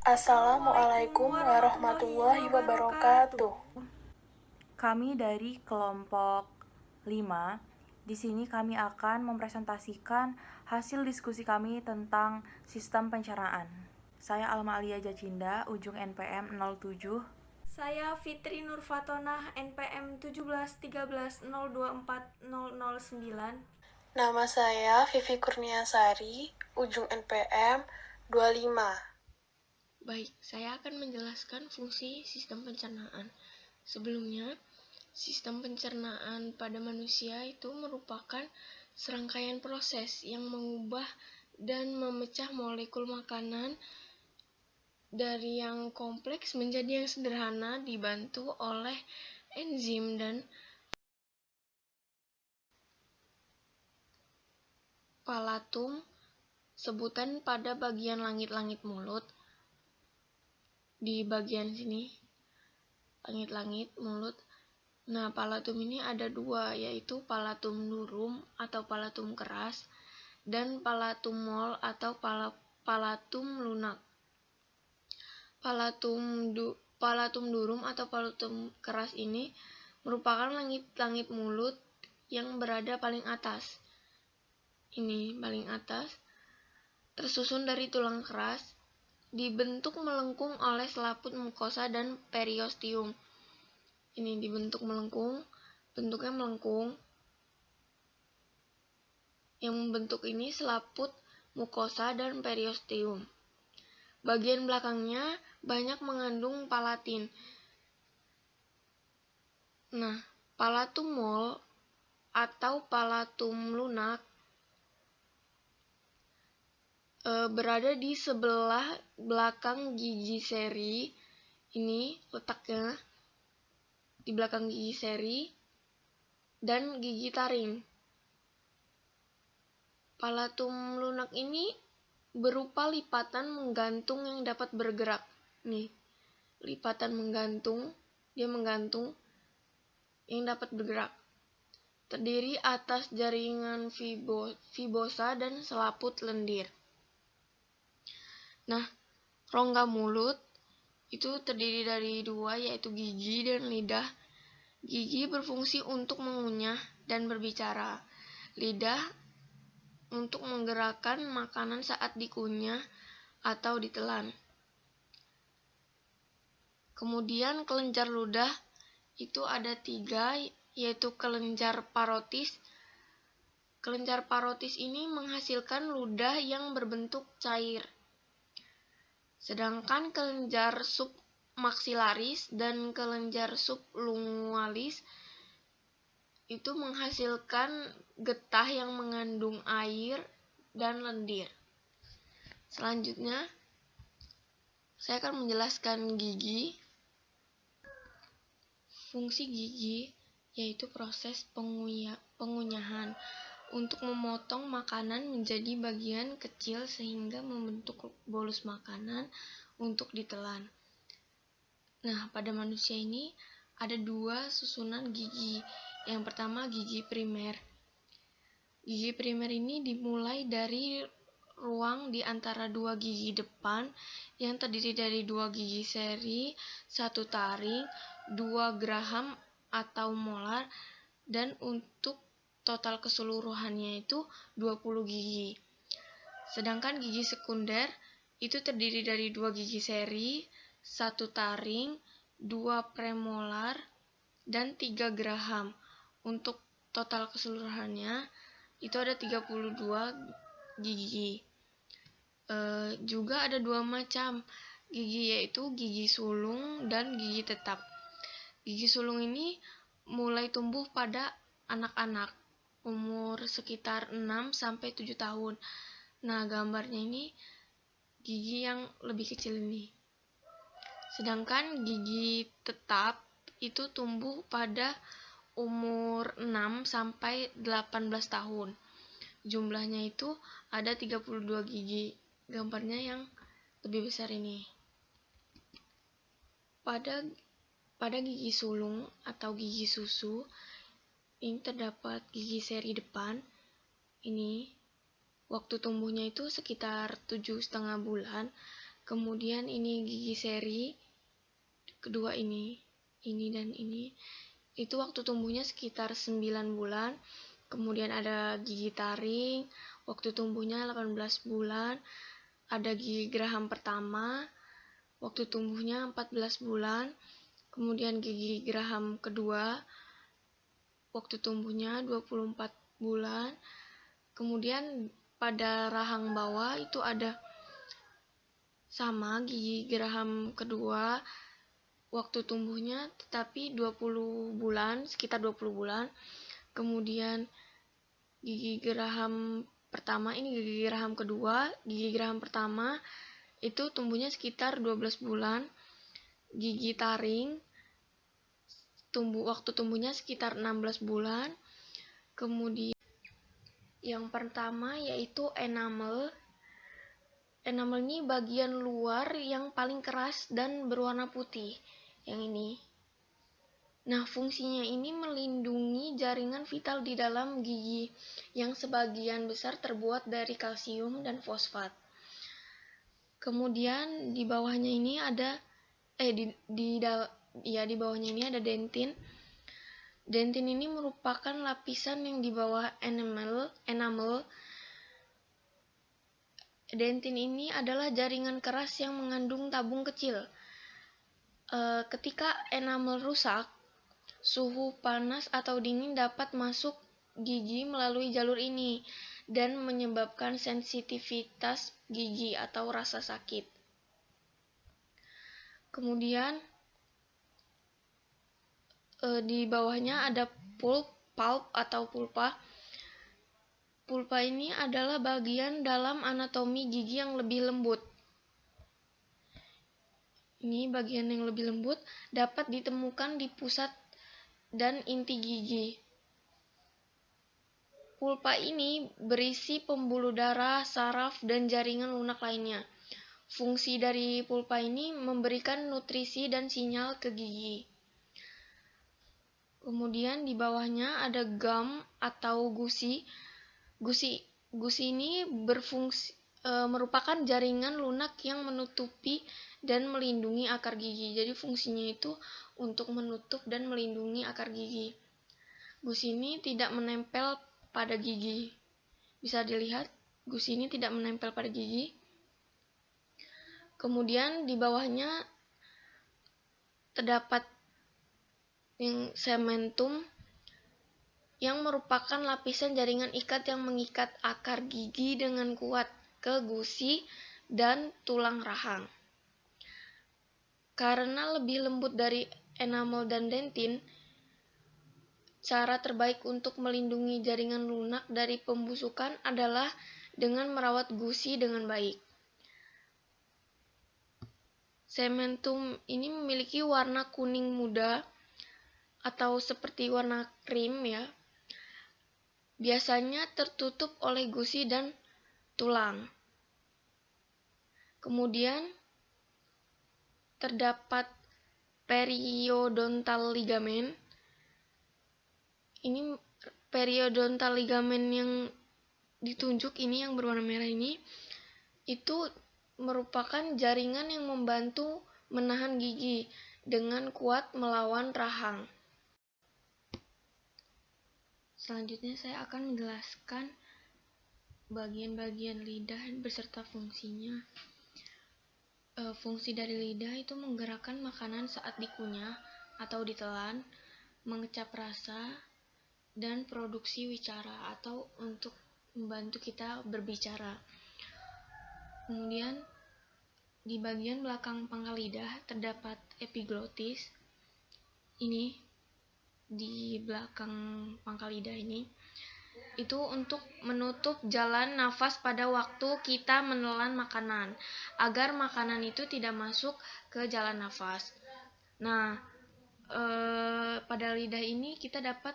Assalamualaikum warahmatullahi wabarakatuh. Kami dari kelompok 5. Di sini kami akan mempresentasikan hasil diskusi kami tentang sistem pencernaan. Saya Alma Alia Jacinda, ujung NPM 07. Saya Fitri Nurfatonah, NPM 1713024009. Nama saya Vivi Kurniasari, ujung NPM 25. Baik, saya akan menjelaskan fungsi sistem pencernaan. Sebelumnya, sistem pencernaan pada manusia itu merupakan serangkaian proses yang mengubah dan memecah molekul makanan dari yang kompleks menjadi yang sederhana dibantu oleh enzim dan palatum, sebutan pada bagian langit-langit mulut. Di bagian sini, langit-langit mulut. Nah, palatum ini ada dua, yaitu palatum durum atau palatum keras dan palatum mol atau palatum lunak. Palatum durum atau palatum keras ini merupakan langit-langit mulut yang berada paling atas. Ini paling atas, tersusun dari tulang keras, dibentuk melengkung oleh selaput mukosa dan periosteum. Ini dibentuk melengkung, bentuknya melengkung. Yang membentuk ini selaput mukosa dan periosteum. Bagian belakangnya banyak mengandung palatin. Nah, palatum mol atau palatum lunak berada di sebelah belakang gigi seri. Ini letaknya di belakang gigi seri dan gigi taring. Palatum lunak ini berupa lipatan menggantung yang dapat bergerak. Nih, lipatan menggantung, dia menggantung yang dapat bergerak. Terdiri atas jaringan fibosa dan selaput lendir. Nah, rongga mulut itu terdiri dari dua, yaitu gigi dan lidah. Gigi berfungsi untuk mengunyah dan berbicara. Lidah untuk menggerakkan makanan saat dikunyah atau ditelan. Kemudian kelenjar ludah itu ada 3, yaitu kelenjar parotis. Kelenjar parotis ini menghasilkan ludah yang berbentuk cair. Sedangkan kelenjar submaksilaris dan kelenjar sublingualis itu menghasilkan getah yang mengandung air dan lendir. Selanjutnya, saya akan menjelaskan gigi. Fungsi gigi yaitu proses pengunyahan untuk memotong makanan menjadi bagian kecil sehingga membentuk bolus makanan untuk ditelan. Nah, pada manusia ini ada 2 susunan gigi. Yang pertama, gigi primer. Gigi primer ini dimulai dari ruang di antara 2 gigi depan yang terdiri dari 2 gigi seri, 1 taring, 2 geraham atau molar, dan untuk total keseluruhannya itu 20 gigi. Sedangkan gigi sekunder itu terdiri dari 2 gigi seri, 1 taring, 2 premolar, dan 3 geraham. Untuk total keseluruhannya itu ada 32 gigi. Juga ada 2 macam gigi, yaitu gigi sulung dan gigi tetap. Gigi sulung ini mulai tumbuh pada anak-anak umur sekitar 6-7 tahun. Nah, gambarnya ini gigi yang lebih kecil ini. Sedangkan gigi tetap itu tumbuh pada umur 6-18 tahun. Jumlahnya itu ada 32 gigi. Gambarnya yang lebih besar ini. Pada gigi sulung atau gigi susu, ini terdapat gigi seri depan. Ini waktu tumbuhnya itu sekitar 7,5 bulan. Kemudian ini gigi seri kedua, ini dan ini. Itu waktu tumbuhnya sekitar 9 bulan. Kemudian ada gigi taring, waktu tumbuhnya 18 bulan. Ada gigi geraham pertama, waktu tumbuhnya 14 bulan. Kemudian gigi geraham kedua, waktu tumbuhnya 24 bulan. Kemudian pada rahang bawah itu ada sama gigi geraham kedua, waktu tumbuhnya tetapi 20 bulan, sekitar 20 bulan. Kemudian gigi geraham pertama, ini gigi geraham kedua. Gigi geraham pertama itu tumbuhnya sekitar 12 bulan. Gigi taring waktu tumbuhnya sekitar 16 bulan. Kemudian yang pertama yaitu enamel. Enamel ini bagian luar yang paling keras dan berwarna putih, yang ini. Nah, fungsinya ini melindungi jaringan vital di dalam gigi yang sebagian besar terbuat dari kalsium dan fosfat. Kemudian di bawahnya ini ada di bawahnya ini ada dentin. Dentin ini merupakan lapisan yang di bawah enamel. Dentin ini adalah jaringan keras yang mengandung tabung kecil. Ketika enamel rusak, suhu panas atau dingin dapat masuk gigi melalui jalur ini dan menyebabkan sensitivitas gigi atau rasa sakit. Kemudian di bawahnya ada pulp atau pulpa. Pulpa ini adalah bagian dalam anatomi gigi yang lebih lembut. Ini bagian yang lebih lembut dapat ditemukan di pusat dan inti gigi. Pulpa ini berisi pembuluh darah, saraf, dan jaringan lunak lainnya. Fungsi dari pulpa ini memberikan nutrisi dan sinyal ke gigi. Kemudian di bawahnya ada gum atau gusi. Gusi ini merupakan jaringan lunak yang menutupi dan melindungi akar gigi. Jadi fungsinya itu untuk menutup dan melindungi akar gigi. Gusi ini tidak menempel pada gigi. Bisa dilihat, gusi ini tidak menempel pada gigi. Kemudian di bawahnya terdapat cementum yang merupakan lapisan jaringan ikat yang mengikat akar gigi dengan kuat ke gusi dan tulang rahang. Karena lebih lembut dari enamel dan dentin, cara terbaik untuk melindungi jaringan lunak dari pembusukan adalah dengan merawat gusi dengan baik. Cementum ini memiliki warna kuning muda atau seperti warna krim ya. Biasanya tertutup oleh gusi dan tulang. Kemudian terdapat periodontal ligamen. Ini periodontal ligamen yang ditunjuk ini, yang berwarna merah ini, itu merupakan jaringan yang membantu menahan gigi dengan kuat melawan rahang. Selanjutnya saya akan menjelaskan bagian-bagian lidah beserta fungsinya. Fungsi dari lidah itu menggerakkan makanan saat dikunyah atau ditelan, mengecap rasa, dan produksi wicara atau untuk membantu kita berbicara. Kemudian di bagian belakang pangkal lidah terdapat epiglotis. Ini di belakang pangkal lidah ini itu untuk menutup jalan nafas pada waktu kita menelan makanan agar makanan itu tidak masuk ke jalan nafas. Nah, pada lidah ini kita dapat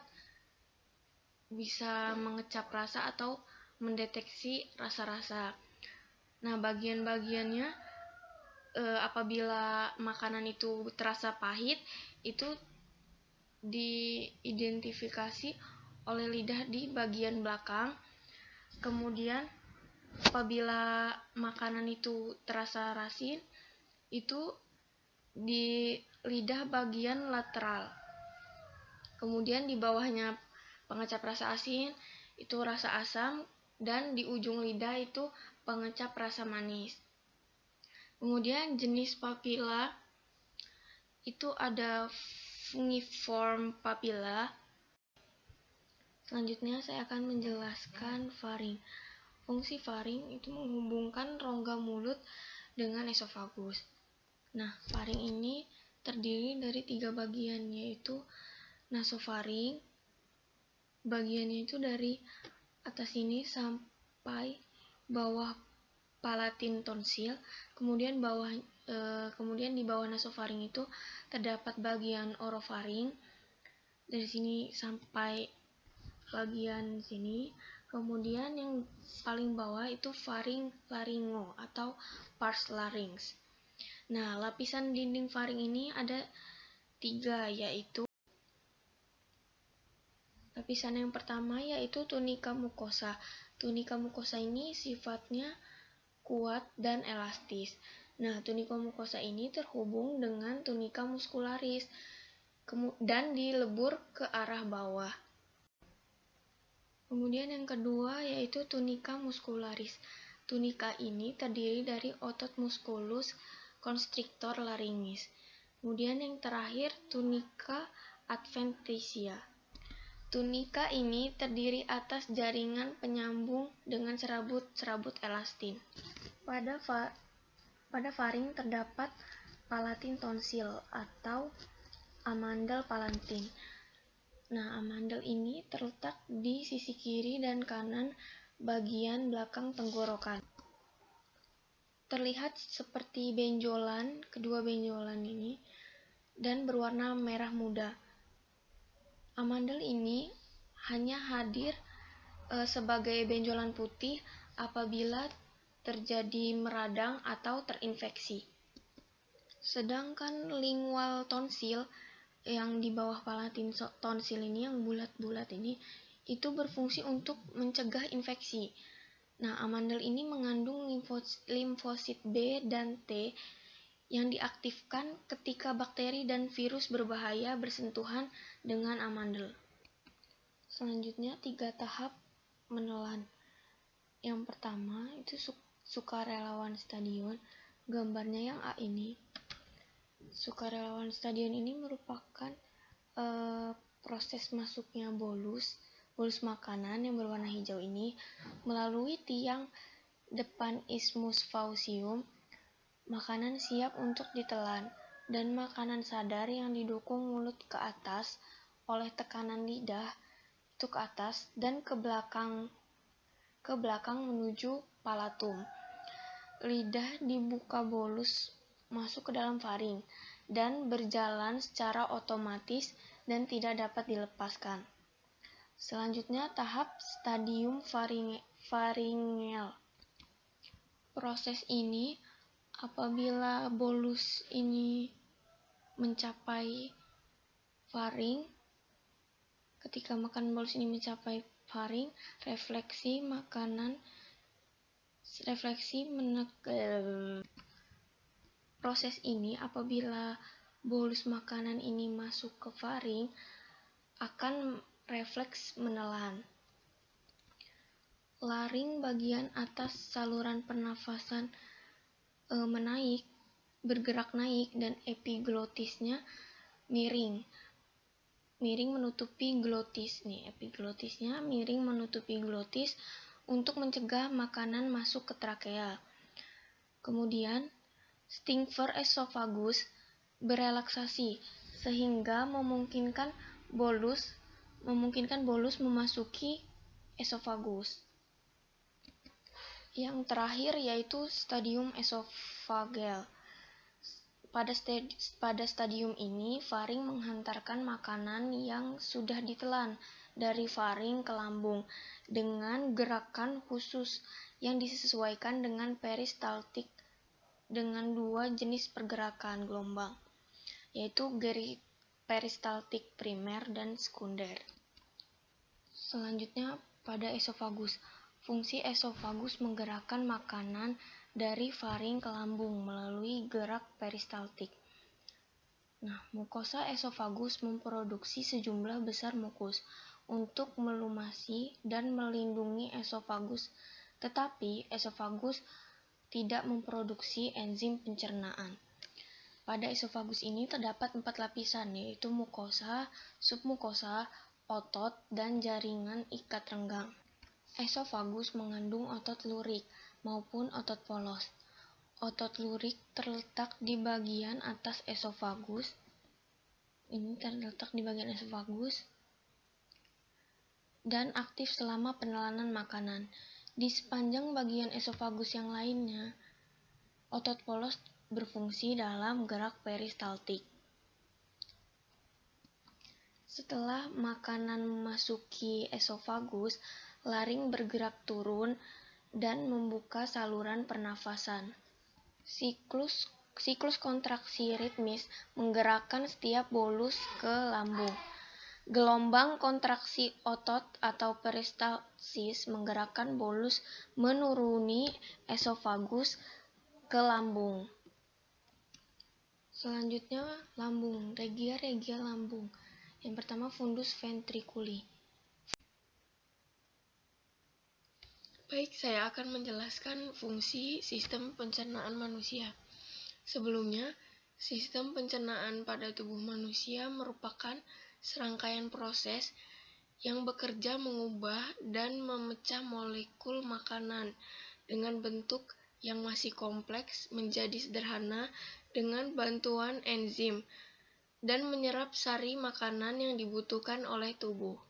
bisa mengecap rasa atau mendeteksi rasa-rasa. Nah, bagian-bagiannya apabila makanan itu terasa pahit, itu diidentifikasi oleh lidah di bagian belakang. Kemudian apabila makanan itu terasa asin, itu di lidah bagian lateral. Kemudian di bawahnya pengecap rasa asin itu rasa asam, dan di ujung lidah itu pengecap rasa manis. Kemudian jenis papila itu ada fungiform papilla. Selanjutnya saya akan menjelaskan faring. Fungsi faring itu menghubungkan rongga mulut dengan esofagus. Nah, faring ini terdiri dari 3 bagian, yaitu nasofaring. Bagiannya itu dari atas ini sampai bawah palatin tonsil. Kemudian di bawah nasofaring itu terdapat bagian orofaring. Dari sini sampai bagian sini. Kemudian yang paling bawah itu faringo atau pars larynx. Nah, lapisan dinding faring ini ada 3, yaitu lapisan yang pertama yaitu tunika mukosa. Tunika mukosa ini sifatnya kuat dan elastis. Nah, tunika mukosa ini terhubung dengan tunika muskularis dan dilebur ke arah bawah. Kemudian yang kedua yaitu tunika muscularis. Tunika ini terdiri dari otot musculus constrictor laryngis. Kemudian yang terakhir tunika adventitia. Tunika ini terdiri atas jaringan penyambung dengan serabut-serabut elastin. Pada faring terdapat palatin tonsil atau amandel palatin. Nah, amandel ini terletak di sisi kiri dan kanan bagian belakang tenggorokan. Terlihat seperti benjolan, kedua benjolan ini, dan berwarna merah muda. Amandel ini hanya hadir sebagai benjolan putih apabila terjadi meradang atau terinfeksi. Sedangkan lingual tonsil yang di bawah palatin tonsil ini, yang bulat-bulat ini, itu berfungsi untuk mencegah infeksi. Nah, amandel ini mengandung limfosit B dan T yang diaktifkan ketika bakteri dan virus berbahaya bersentuhan dengan amandel. Selanjutnya 3 tahap menelan. Yang pertama itu sukarelawan stadion, gambarnya yang A ini. Sukarelawan stadion ini merupakan proses masuknya bolus makanan yang berwarna hijau ini melalui tiang depan isthmus faucium. Makanan siap untuk ditelan, dan makanan sadar yang didukung mulut ke atas oleh tekanan lidah itu ke atas dan ke belakang menuju palatum. Lidah dibuka bolus masuk ke dalam faring dan berjalan secara otomatis dan tidak dapat dilepaskan. Selanjutnya tahap stadium faringel. Proses ini apabila bolus ini mencapai faring, ketika makan bolus ini mencapai faring, proses ini apabila bolus makanan ini masuk ke faring akan refleks menelan. Laring bagian atas saluran pernafasan bergerak naik, dan epiglotisnya miring menutupi glotis. Epiglotisnya miring menutupi glotis untuk mencegah makanan masuk ke trakea. Kemudian sphincter esophagus berelaksasi sehingga memungkinkan bolus memasuki esofagus. Yang terakhir yaitu stadium esofagel. Pada stadium ini, faring menghantarkan makanan yang sudah ditelan dari faring ke lambung dengan gerakan khusus yang disesuaikan dengan peristaltik dengan 2 jenis pergerakan gelombang, yaitu peristaltik primer dan sekunder. Selanjutnya pada esofagus. Fungsi esofagus menggerakkan makanan dari faring ke lambung melalui gerak peristaltik. Mukosa esofagus memproduksi sejumlah besar mukus untuk melumasi dan melindungi esofagus, tetapi esofagus tidak memproduksi enzim pencernaan. Pada esofagus ini terdapat 4 lapisan, yaitu mukosa, submukosa, otot, dan jaringan ikat renggang. Esofagus mengandung otot lurik maupun otot polos. Otot lurik terletak di bagian atas esofagus. Dan aktif selama penelanan makanan. Di sepanjang bagian esofagus yang lainnya, otot polos berfungsi dalam gerak peristaltik. Setelah makanan memasuki esofagus, laring bergerak turun dan membuka saluran pernafasan. Siklus kontraksi ritmis menggerakkan setiap bolus ke lambung. Gelombang kontraksi otot atau peristalsis menggerakkan bolus menuruni esofagus ke lambung. Selanjutnya, lambung, regia lambung. Yang pertama, fundus ventriculi. Baik, saya akan menjelaskan fungsi sistem pencernaan manusia. Sebelumnya, sistem pencernaan pada tubuh manusia merupakan serangkaian proses yang bekerja mengubah dan memecah molekul makanan dengan bentuk yang masih kompleks menjadi sederhana dengan bantuan enzim dan menyerap sari makanan yang dibutuhkan oleh tubuh.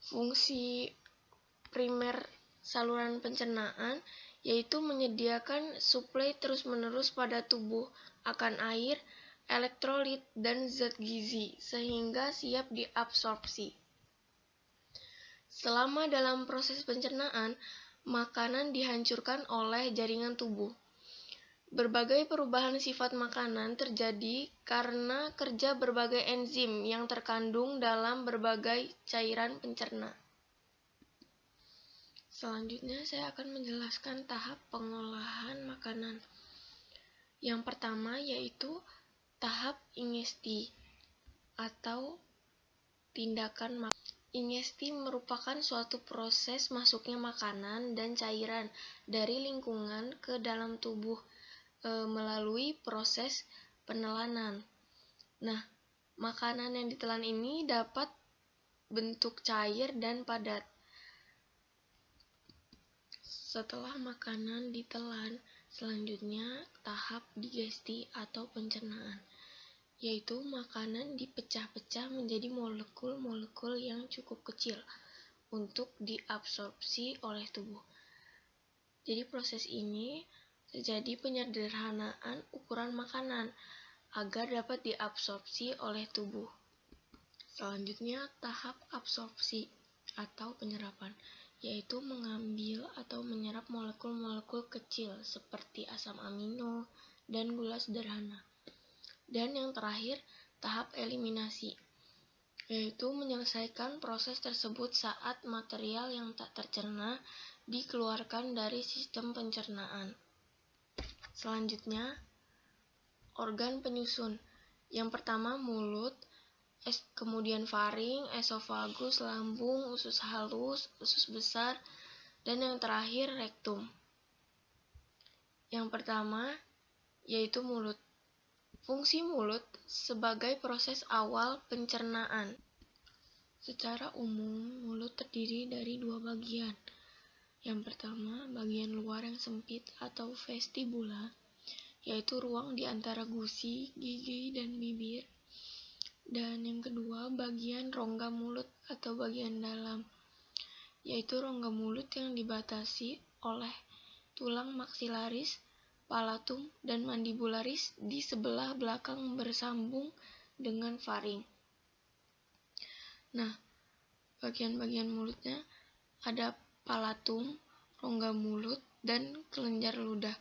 Fungsi primer saluran pencernaan yaitu menyediakan suplai terus-menerus pada tubuh akan air, elektrolit, dan zat gizi sehingga siap diabsorpsi. Selama dalam proses pencernaan, makanan dihancurkan oleh jaringan tubuh. Berbagai perubahan sifat makanan terjadi karena kerja berbagai enzim yang terkandung dalam berbagai cairan pencerna. Selanjutnya, saya akan menjelaskan tahap pengolahan makanan. Yang pertama yaitu tahap ingesti atau tindakan makan. Ingesti merupakan suatu proses masuknya makanan dan cairan dari lingkungan ke dalam tubuh melalui proses penelanan. Makanan yang ditelan ini dapat bentuk cair dan padat. Setelah makanan ditelan, selanjutnya tahap digesti atau pencernaan, yaitu makanan dipecah-pecah menjadi molekul-molekul yang cukup kecil untuk diabsorpsi oleh tubuh. Jadi proses ini terjadi penyederhanaan ukuran makanan agar dapat diabsorpsi oleh tubuh. Selanjutnya tahap absorpsi atau penyerapan, yaitu mengambil atau menyerap molekul-molekul kecil seperti asam amino dan gula sederhana. Dan yang terakhir, tahap eliminasi, yaitu menyelesaikan proses tersebut saat material yang tak tercerna dikeluarkan dari sistem pencernaan. Selanjutnya, organ penyusun. Yang pertama mulut, kemudian faring, esofagus, lambung, usus halus, usus besar, dan yang terakhir rektum. Yang pertama yaitu mulut. Fungsi mulut sebagai proses awal pencernaan. Secara umum, mulut terdiri dari 2 bagian. Yang pertama, bagian luar yang sempit atau vestibula, yaitu ruang di antara gusi, gigi, dan bibir. Dan yang kedua, bagian rongga mulut atau bagian dalam, yaitu rongga mulut yang dibatasi oleh tulang maksilaris, palatum, dan mandibularis di sebelah belakang bersambung dengan faring. Bagian-bagian mulutnya ada palatum, rongga mulut, dan kelenjar ludah.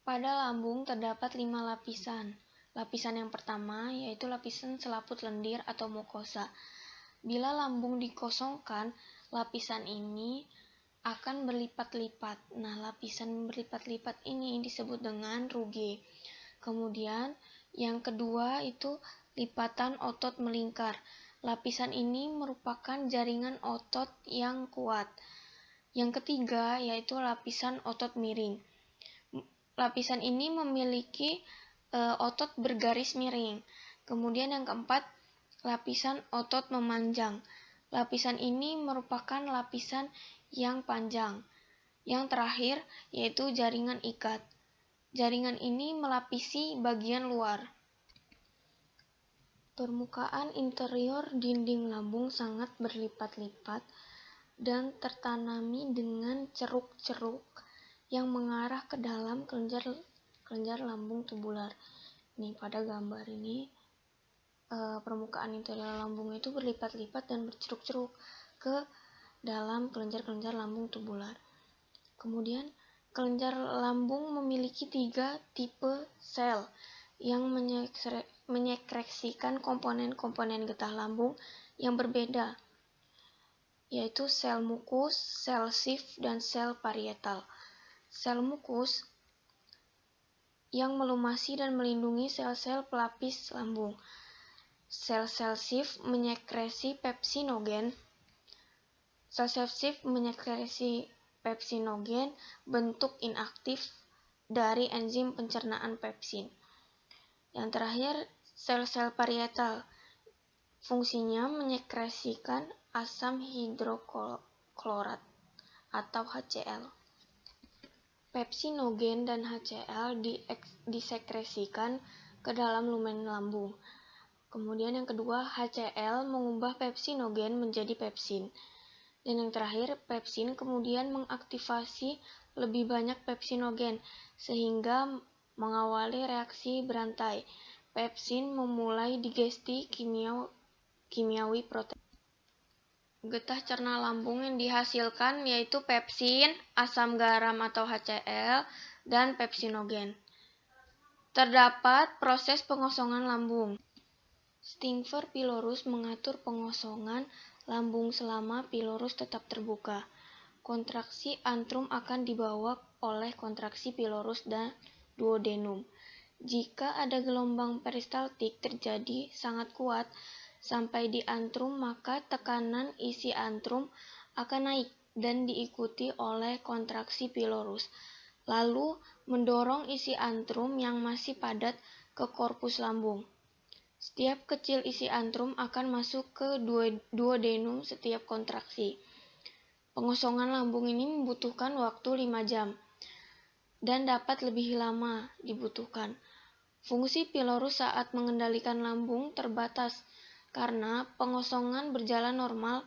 Pada lambung terdapat 5 lapisan. Lapisan yang pertama yaitu lapisan selaput lendir atau mukosa. Bila lambung dikosongkan, lapisan ini akan berlipat-lipat. Nah, lapisan berlipat-lipat ini disebut dengan ruge. Kemudian, yang kedua itu lipatan otot melingkar. Lapisan ini merupakan jaringan otot yang kuat. Yang ketiga yaitu lapisan otot miring. Lapisan ini memiliki otot bergaris miring. Kemudian yang keempat, lapisan otot memanjang. Lapisan ini merupakan lapisan yang panjang. Yang terakhir yaitu jaringan ikat. Jaringan ini melapisi bagian luar. Permukaan interior dinding lambung sangat berlipat-lipat dan tertanami dengan ceruk-ceruk yang mengarah ke dalam kelenjar lambung tubular. Nih, pada gambar ini permukaan interior lambung itu berlipat-lipat dan berceruk-ceruk ke dalam kelenjar-kelenjar lambung tubular. Kemudian, kelenjar lambung memiliki 3 tipe sel yang menyekresikan komponen-komponen getah lambung yang berbeda, yaitu sel mukus, sel sif, dan sel parietal. Sel mukus yang melumasi dan melindungi sel-sel pelapis lambung. Sel-sel sif menyekresi pepsinogen. Sel-sel sif menyekresi pepsinogen bentuk inaktif dari enzim pencernaan pepsin. Yang terakhir, sel-sel parietal. Fungsinya menyekresikan asam hidroklorat atau HCl. Pepsinogen dan HCl disekresikan ke dalam lumen lambung. Kemudian yang kedua, HCl mengubah pepsinogen menjadi pepsin. Dan yang terakhir, pepsin kemudian mengaktifasi lebih banyak pepsinogen sehingga mengawali reaksi berantai. Pepsin memulai digesti kimiawi protein. Getah cerna lambung yang dihasilkan yaitu pepsin, asam garam atau HCl, dan pepsinogen. Terdapat proses pengosongan lambung. Stinger pylorus mengatur pengosongan lambung selama pylorus tetap terbuka. Kontraksi antrum akan dibawa oleh kontraksi pylorus dan duodenum. Jika ada gelombang peristaltik terjadi sangat kuat sampai di antrum, maka tekanan isi antrum akan naik dan diikuti oleh kontraksi pylorus, lalu mendorong isi antrum yang masih padat ke korpus lambung. Setiap kecil isi antrum akan masuk ke duodenum setiap kontraksi. Pengosongan lambung ini membutuhkan waktu 5 jam dan dapat lebih lama dibutuhkan. Fungsi pylorus saat mengendalikan lambung terbatas karena pengosongan berjalan normal.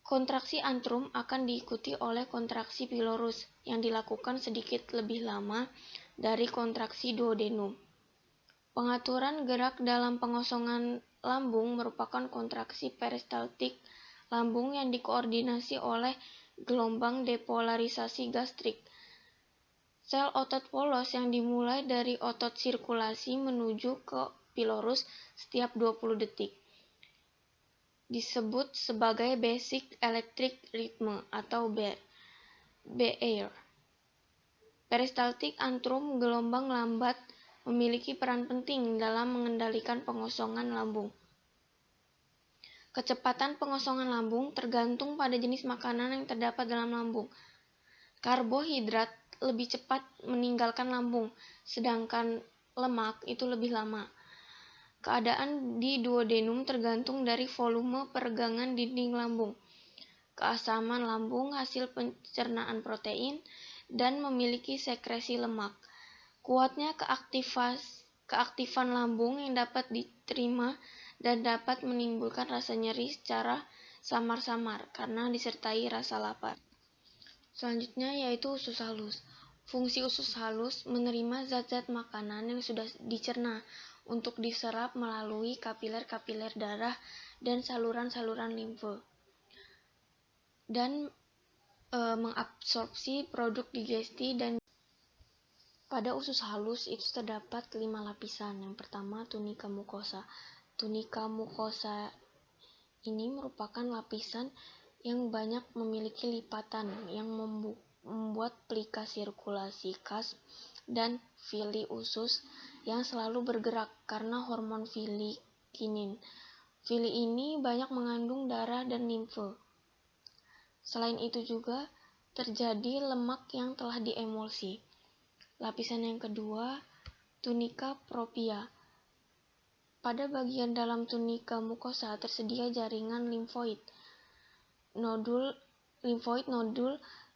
Kontraksi antrum akan diikuti oleh kontraksi pylorus yang dilakukan sedikit lebih lama dari kontraksi duodenum. Pengaturan gerak dalam pengosongan lambung merupakan kontraksi peristaltik lambung yang dikoordinasi oleh gelombang depolarisasi gastrik. Sel otot polos yang dimulai dari otot sirkulasi menuju ke pylorus setiap 20 detik. Disebut sebagai basic electric rhythm atau BER. Peristaltik antrum gelombang lambat memiliki peran penting dalam mengendalikan pengosongan lambung. Kecepatan pengosongan lambung tergantung pada jenis makanan yang terdapat dalam lambung. Karbohidrat lebih cepat meninggalkan lambung, sedangkan lemak itu lebih lama. Keadaan di duodenum tergantung dari volume peregangan dinding lambung, keasaman lambung hasil pencernaan protein, dan memiliki sekresi lemak. Kuatnya keaktifan lambung yang dapat diterima dan dapat menimbulkan rasa nyeri secara samar-samar karena disertai rasa lapar. Selanjutnya yaitu usus halus. Fungsi usus halus menerima zat-zat makanan yang sudah dicerna untuk diserap melalui kapiler-kapiler darah dan saluran-saluran limfe, dan mengabsorpsi produk digesti. Dan pada usus halus itu terdapat 5 lapisan. Yang pertama, tunika mukosa. Tunika mukosa ini merupakan lapisan yang banyak memiliki lipatan yang membuat pelika sirkulasi kas dan villi usus yang selalu bergerak karena hormon villi-kinin. Villi ini banyak mengandung darah dan limfe. Selain itu juga terjadi lemak yang telah diemulsi. Lapisan yang kedua, tunika propia. Pada bagian dalam tunika mukosa tersedia jaringan limfoid nodul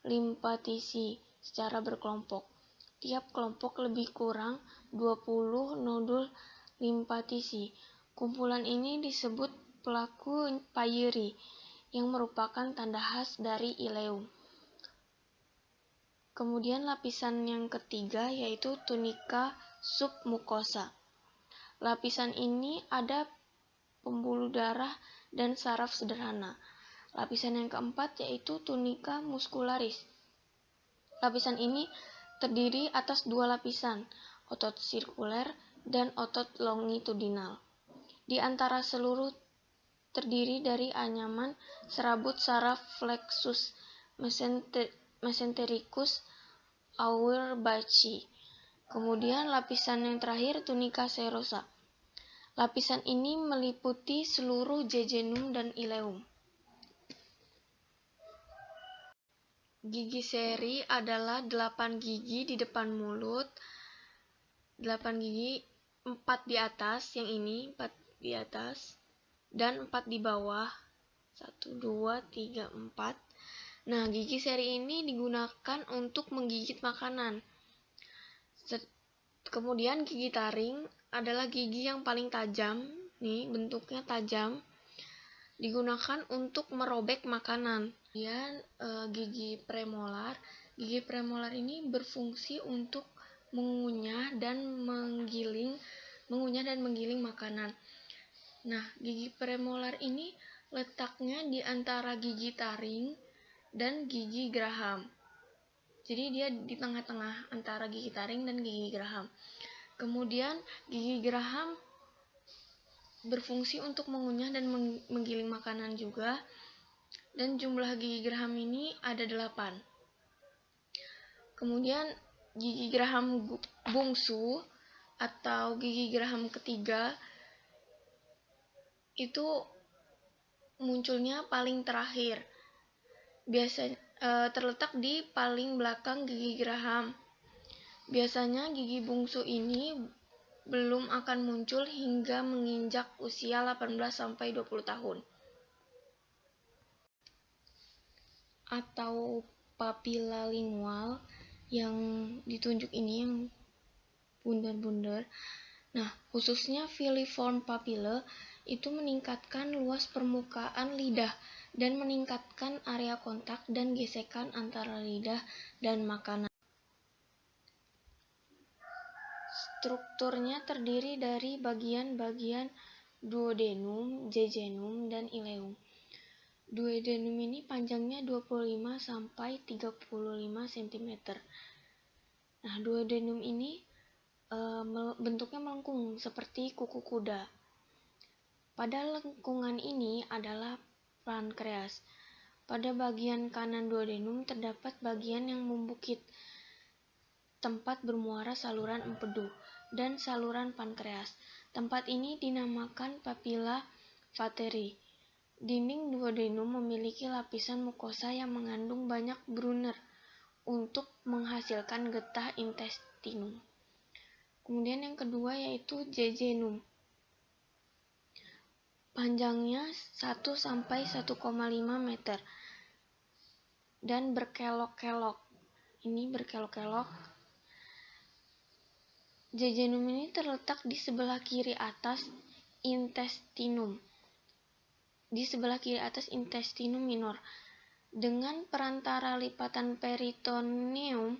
limfatisi secara berkelompok. Tiap kelompok lebih kurang 20 nodul limfatisi. Kumpulan ini disebut pelaku Peyeri, yang merupakan tanda khas dari ileum. Kemudian lapisan yang ketiga yaitu tunika submukosa. Lapisan ini ada pembuluh darah dan saraf sederhana. Lapisan yang keempat yaitu tunika muskularis. Lapisan ini terdiri atas dua lapisan, otot sirkuler dan otot longitudinal. Di antara seluruh terdiri dari anyaman serabut saraf flexus mesentericus Auerbachii. Kemudian lapisan yang terakhir tunika serosa. Lapisan ini meliputi seluruh jejunum dan ileum. Gigi seri adalah 8 gigi di depan mulut, 8 gigi, 4 di atas, yang ini 4 di atas, dan 4 di bawah, 1, 2, 3, 4. Nah, gigi seri ini digunakan untuk menggigit makanan. Kemudian gigi taring adalah gigi yang paling tajam, nih bentuknya tajam, digunakan untuk merobek makanan. Kemudian gigi premolar ini berfungsi untuk mengunyah dan menggiling makanan. Nah, gigi premolar ini letaknya di antara gigi taring dan gigi geraham. Jadi dia di tengah-tengah antara gigi taring dan gigi geraham. Kemudian gigi geraham berfungsi untuk mengunyah dan menggiling makanan juga. Dan jumlah gigi geraham ini ada 8. Kemudian gigi geraham bungsu atau gigi geraham ketiga itu munculnya paling terakhir. Biasanya terletak di paling belakang gigi geraham. Biasanya gigi bungsu ini belum akan muncul hingga menginjak usia 18-20 tahun. Atau papila lingual yang ditunjuk ini, yang bundar-bundar. Nah, khususnya filiform papilla itu meningkatkan luas permukaan lidah dan meningkatkan area kontak dan gesekan antara lidah dan makanan. Strukturnya terdiri dari bagian-bagian duodenum, jejunum, dan ileum. Duodenum ini panjangnya 25-35 cm. Nah, duodenum ini bentuknya melengkung seperti kuku kuda. Pada lengkungan ini adalah pankreas. Pada bagian kanan duodenum terdapat bagian yang membukit, tempat bermuara saluran empedu dan saluran pankreas. Tempat ini dinamakan papilla vateri. Dinding duodenum memiliki lapisan mukosa yang mengandung banyak Brunner untuk menghasilkan getah intestinum. Kemudian yang kedua yaitu jejunum. Panjangnya 1-1,5 meter dan berkelok-kelok. Ini berkelok-kelok. Jejunum ini terletak di sebelah kiri atas intestinum. Intestinum minor, dengan perantara lipatan peritoneum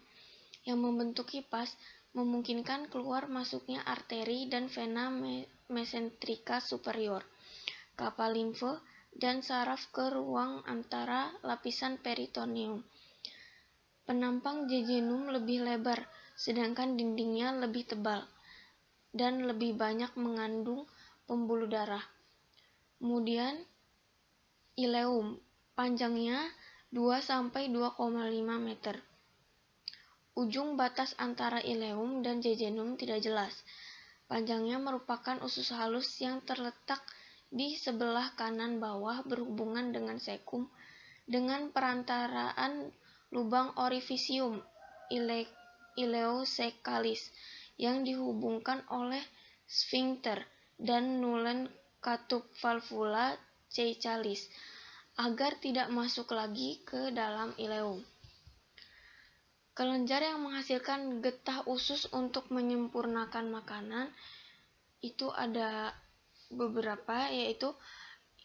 yang membentuk kipas, memungkinkan keluar masuknya arteri dan vena mesentrika superior, kapal limfe, dan saraf ke ruang antara lapisan peritoneum. Penampang jejunum lebih lebar, sedangkan dindingnya lebih tebal dan lebih banyak mengandung pembuluh darah. Kemudian ileum, panjangnya 2-2,5 meter. Ujung batas antara ileum dan jejunum tidak jelas. Panjangnya merupakan usus halus yang terletak di sebelah kanan bawah berhubungan dengan cecum dengan perantaraan lubang orifisium ileocecalis yang dihubungkan oleh sphincter dan nulen katup valvula caecalis agar tidak masuk lagi ke dalam ileum. Kelenjar yang menghasilkan getah usus untuk menyempurnakan makanan itu ada beberapa, yaitu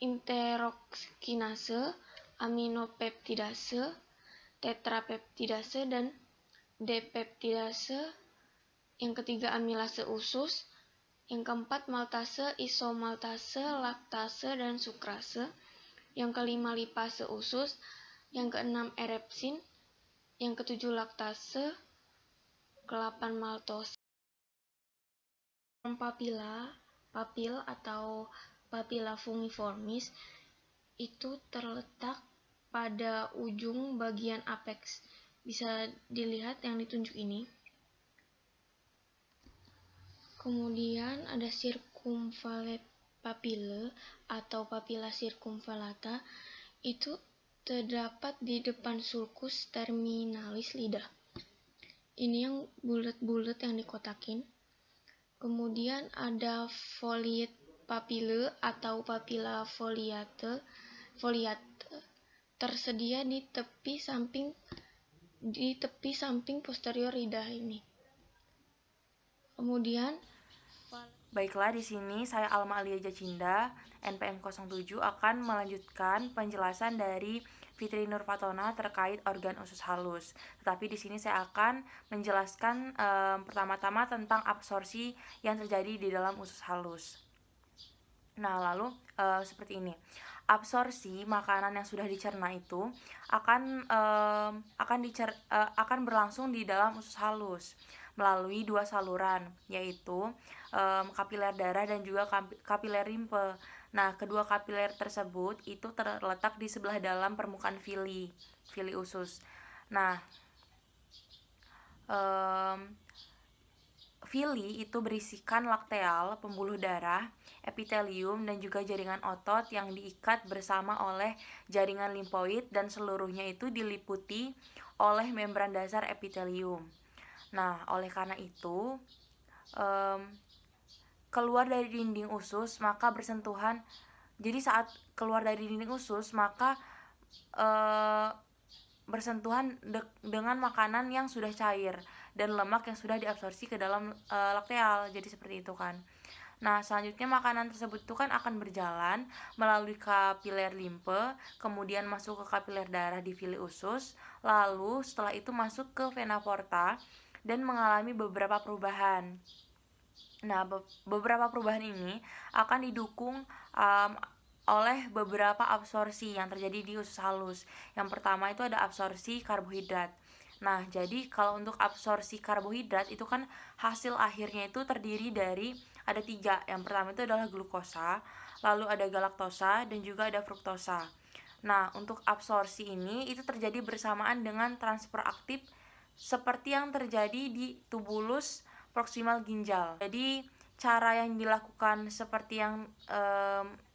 enteroksinase, aminopeptidase, tetrapeptidase, dan dipeptidase. Yang ketiga amilase usus, yang keempat maltase, isomaltase, laktase, dan sukrase. Yang kelima lipase usus, yang keenam erepsin, yang ketujuh laktase, ke-8 maltose. Papil atau papilla fungiformis itu terletak pada ujung bagian apeks. Bisa dilihat yang ditunjuk ini. Kemudian ada circumvallate papille atau papilla circumvallata, itu terdapat di depan sulcus terminalis lidah. Ini yang bulat-bulat yang dikotakin. Kemudian ada foliate papille atau papilla foliate tersedia di tepi samping posterior lidah ini. Kemudian Baiklah, di sini saya Alma Alia Jacinda, NPM 07 akan melanjutkan penjelasan dari Fitri Nurfatona terkait organ usus halus. Tetapi di sini saya akan menjelaskan pertama-tama tentang absorpsi yang terjadi di dalam usus halus. Nah, lalu seperti ini. Absorpsi makanan yang sudah dicerna itu akan berlangsung di dalam usus halus melalui dua saluran, yaitu kapiler darah dan juga kapiler limfe. Nah, kedua kapiler tersebut itu terletak di sebelah dalam permukaan villi usus. Nah, villi itu berisikan lakteal, pembuluh darah, epitelium, dan juga jaringan otot yang diikat bersama oleh jaringan limfoid, dan seluruhnya itu diliputi oleh membran dasar epitelium. Nah, oleh karena itu, keluar dari dinding usus maka bersentuhan. Jadi saat keluar dari dinding usus maka bersentuhan dengan makanan yang sudah cair dan lemak yang sudah diabsorpsi ke dalam lakteal. Jadi seperti itu kan. Nah, selanjutnya makanan tersebut itu kan akan berjalan melalui kapiler limfe, kemudian masuk ke kapiler darah di villi usus, lalu setelah itu masuk ke vena porta dan mengalami beberapa perubahan. Nah, beberapa perubahan ini akan didukung oleh beberapa absorpsi yang terjadi di usus halus. Yang pertama itu ada absorpsi karbohidrat. Nah, jadi kalau untuk absorpsi karbohidrat itu kan hasil akhirnya itu terdiri dari ada 3. Yang pertama itu adalah glukosa, lalu ada galaktosa, dan juga ada fruktosa. Nah, untuk absorpsi ini itu terjadi bersamaan dengan transfer aktif seperti yang terjadi di tubulus proksimal ginjal. Jadi cara yang dilakukan seperti yang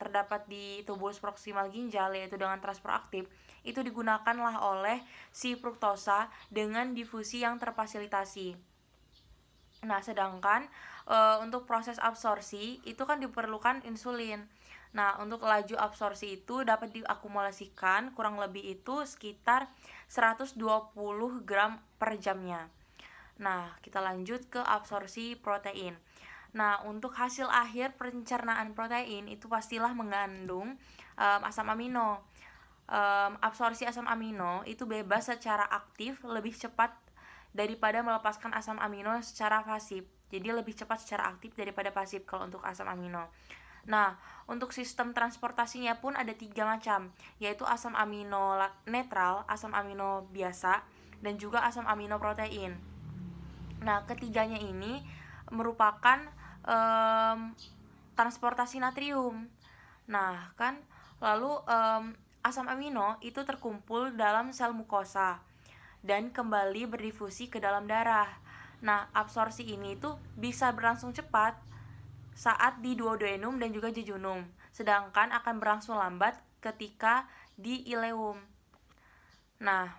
terdapat di tubulus proksimal ginjal, yaitu dengan transfer aktif, itu digunakanlah oleh si fruktosa dengan difusi yang terfasilitasi. Nah, sedangkan untuk proses absorpsi itu kan diperlukan insulin. Nah, untuk laju absorpsi itu dapat diakumulasikan kurang lebih itu sekitar 120 gram per jamnya. Nah, kita lanjut ke absorpsi protein. Nah, untuk hasil akhir pencernaan protein itu pastilah mengandung asam amino. Absorpsi asam amino itu bebas secara aktif lebih cepat daripada melepaskan asam amino secara pasif. Jadi lebih cepat secara aktif daripada pasif kalau untuk asam amino. Nah, untuk sistem transportasinya pun ada 3 macam, yaitu asam amino netral, asam amino biasa, dan juga asam amino protein. Nah, ketiganya ini merupakan transportasi natrium. Nah, kan lalu asam amino itu terkumpul dalam sel mukosa dan kembali berdifusi ke dalam darah. Nah, absorpsi ini itu bisa berlangsung cepat saat di duodenum dan juga jejunum, sedangkan akan berlangsung lambat ketika di ileum. Nah,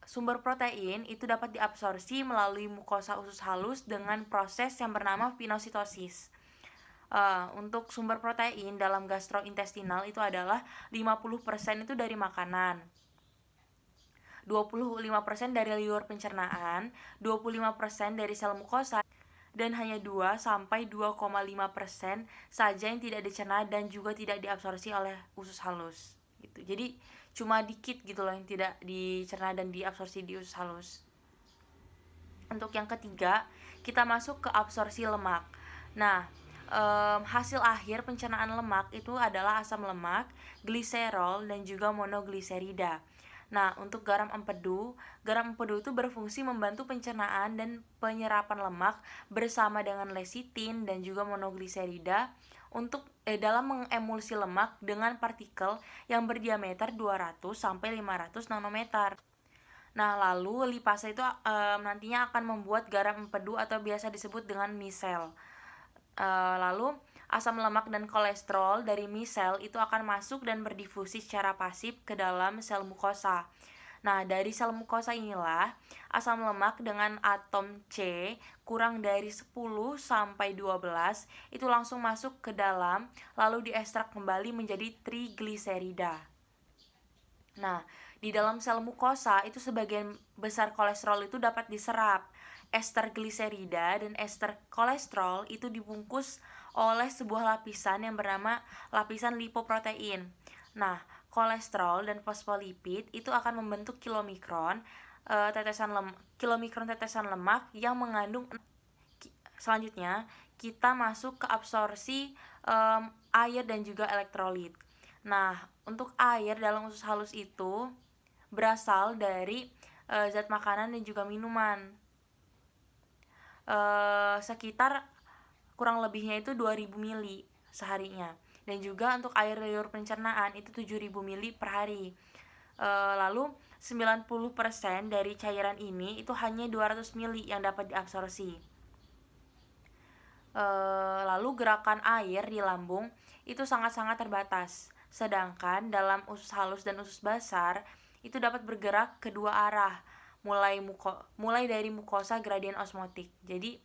sumber protein itu dapat diabsorpsi melalui mukosa usus halus dengan proses yang bernama pinositosis. Untuk sumber protein dalam gastrointestinal itu adalah 50% itu dari makanan, 25% dari liur pencernaan, 25% dari sel mukosa, dan hanya 2-2,5% saja yang tidak dicerna dan juga tidak diabsorpsi oleh usus halus gitu. Jadi cuma dikit gitu loh yang tidak dicerna dan diabsorpsi di usus halus. Untuk yang ketiga, kita masuk ke absorpsi lemak. Nah, hasil akhir pencernaan lemak itu adalah asam lemak, gliserol, dan juga monogliserida. Nah, untuk garam empedu itu berfungsi membantu pencernaan dan penyerapan lemak bersama dengan lecitin dan juga monogliserida untuk dalam mengemulsi lemak dengan partikel yang berdiameter 200-500 nanometer. Nah, lalu lipase itu nantinya akan membuat garam empedu atau biasa disebut dengan misel. Lalu asam lemak dan kolesterol dari misel itu akan masuk dan berdifusi secara pasif ke dalam sel mukosa. Nah, dari sel mukosa inilah asam lemak dengan atom C kurang dari 10-12 itu langsung masuk ke dalam lalu diekstrak kembali menjadi trigliserida. Nah, di dalam sel mukosa itu sebagian besar kolesterol itu dapat diserap. Ester gliserida dan ester kolesterol itu dibungkus oleh sebuah lapisan yang bernama lapisan lipoprotein. Nah, kolesterol dan fosfolipid itu akan membentuk kilomikron tetesan lemak yang mengandung. Selanjutnya, kita masuk ke absorpsi air dan juga elektrolit. Nah, untuk air dalam usus halus itu berasal dari zat makanan dan juga minuman. Sekitar kurang lebihnya itu 2000 mili seharinya. Dan juga untuk air liur pencernaan itu 7000 mili per hari. Lalu 90% dari cairan ini itu hanya 200 mili yang dapat diabsorpsi. Lalu gerakan air di lambung itu sangat-sangat terbatas. Sedangkan dalam usus halus dan usus basar itu dapat bergerak kedua arah, mulai dari mukosa gradien osmotik. Jadi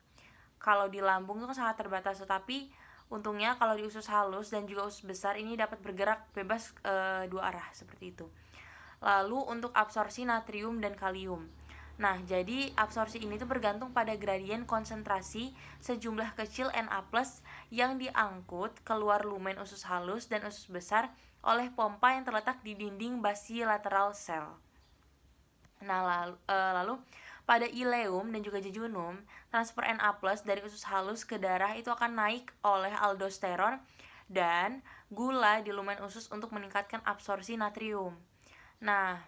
kalau di lambung itu kan sangat terbatas, tetapi untungnya kalau di usus halus dan juga usus besar ini dapat bergerak bebas dua arah seperti itu. Lalu untuk absorpsi natrium dan kalium. Nah, jadi absorpsi ini tuh bergantung pada gradien konsentrasi sejumlah kecil Na+ yang diangkut keluar lumen usus halus dan usus besar oleh pompa yang terletak di dinding basilateral sel. Nah, lalu pada ileum dan juga jejunum, transfer Na+ dari usus halus ke darah itu akan naik oleh aldosteron dan gula di lumen usus untuk meningkatkan absorpsi natrium. Nah,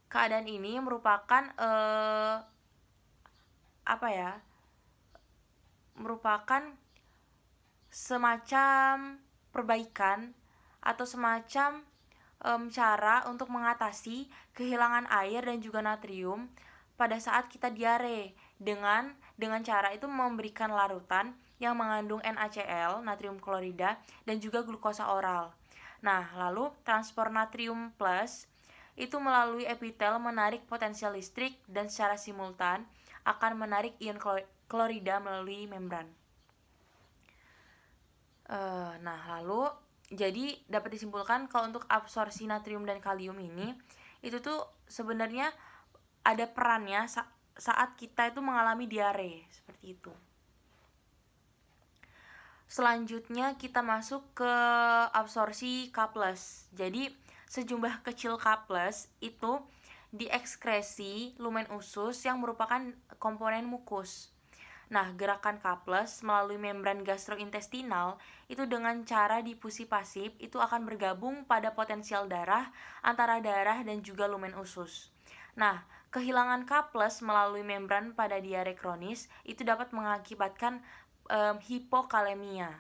keadaan ini merupakan merupakan semacam perbaikan atau semacam cara untuk mengatasi kehilangan air dan juga natrium pada saat kita diare dengan cara itu memberikan larutan yang mengandung NaCl, natrium klorida, dan juga glukosa oral. Nah, lalu transport natrium plus itu melalui epitel menarik potensial listrik dan secara simultan akan menarik ion klorida melalui membran. Nah, lalu jadi dapat disimpulkan kalau untuk absorpsi natrium dan kalium ini itu tuh sebenarnya ada perannya saat kita itu mengalami diare seperti itu. Selanjutnya kita masuk ke absorpsi K+. Jadi sejumlah kecil K+ itu diekskresi lumen usus yang merupakan komponen mukus. Nah, gerakan K+ melalui membran gastrointestinal itu dengan cara difusi pasif itu akan bergabung pada potensial darah antara darah dan juga lumen usus. Nah, kehilangan K+ melalui membran pada diare kronis itu dapat mengakibatkan hipokalemia.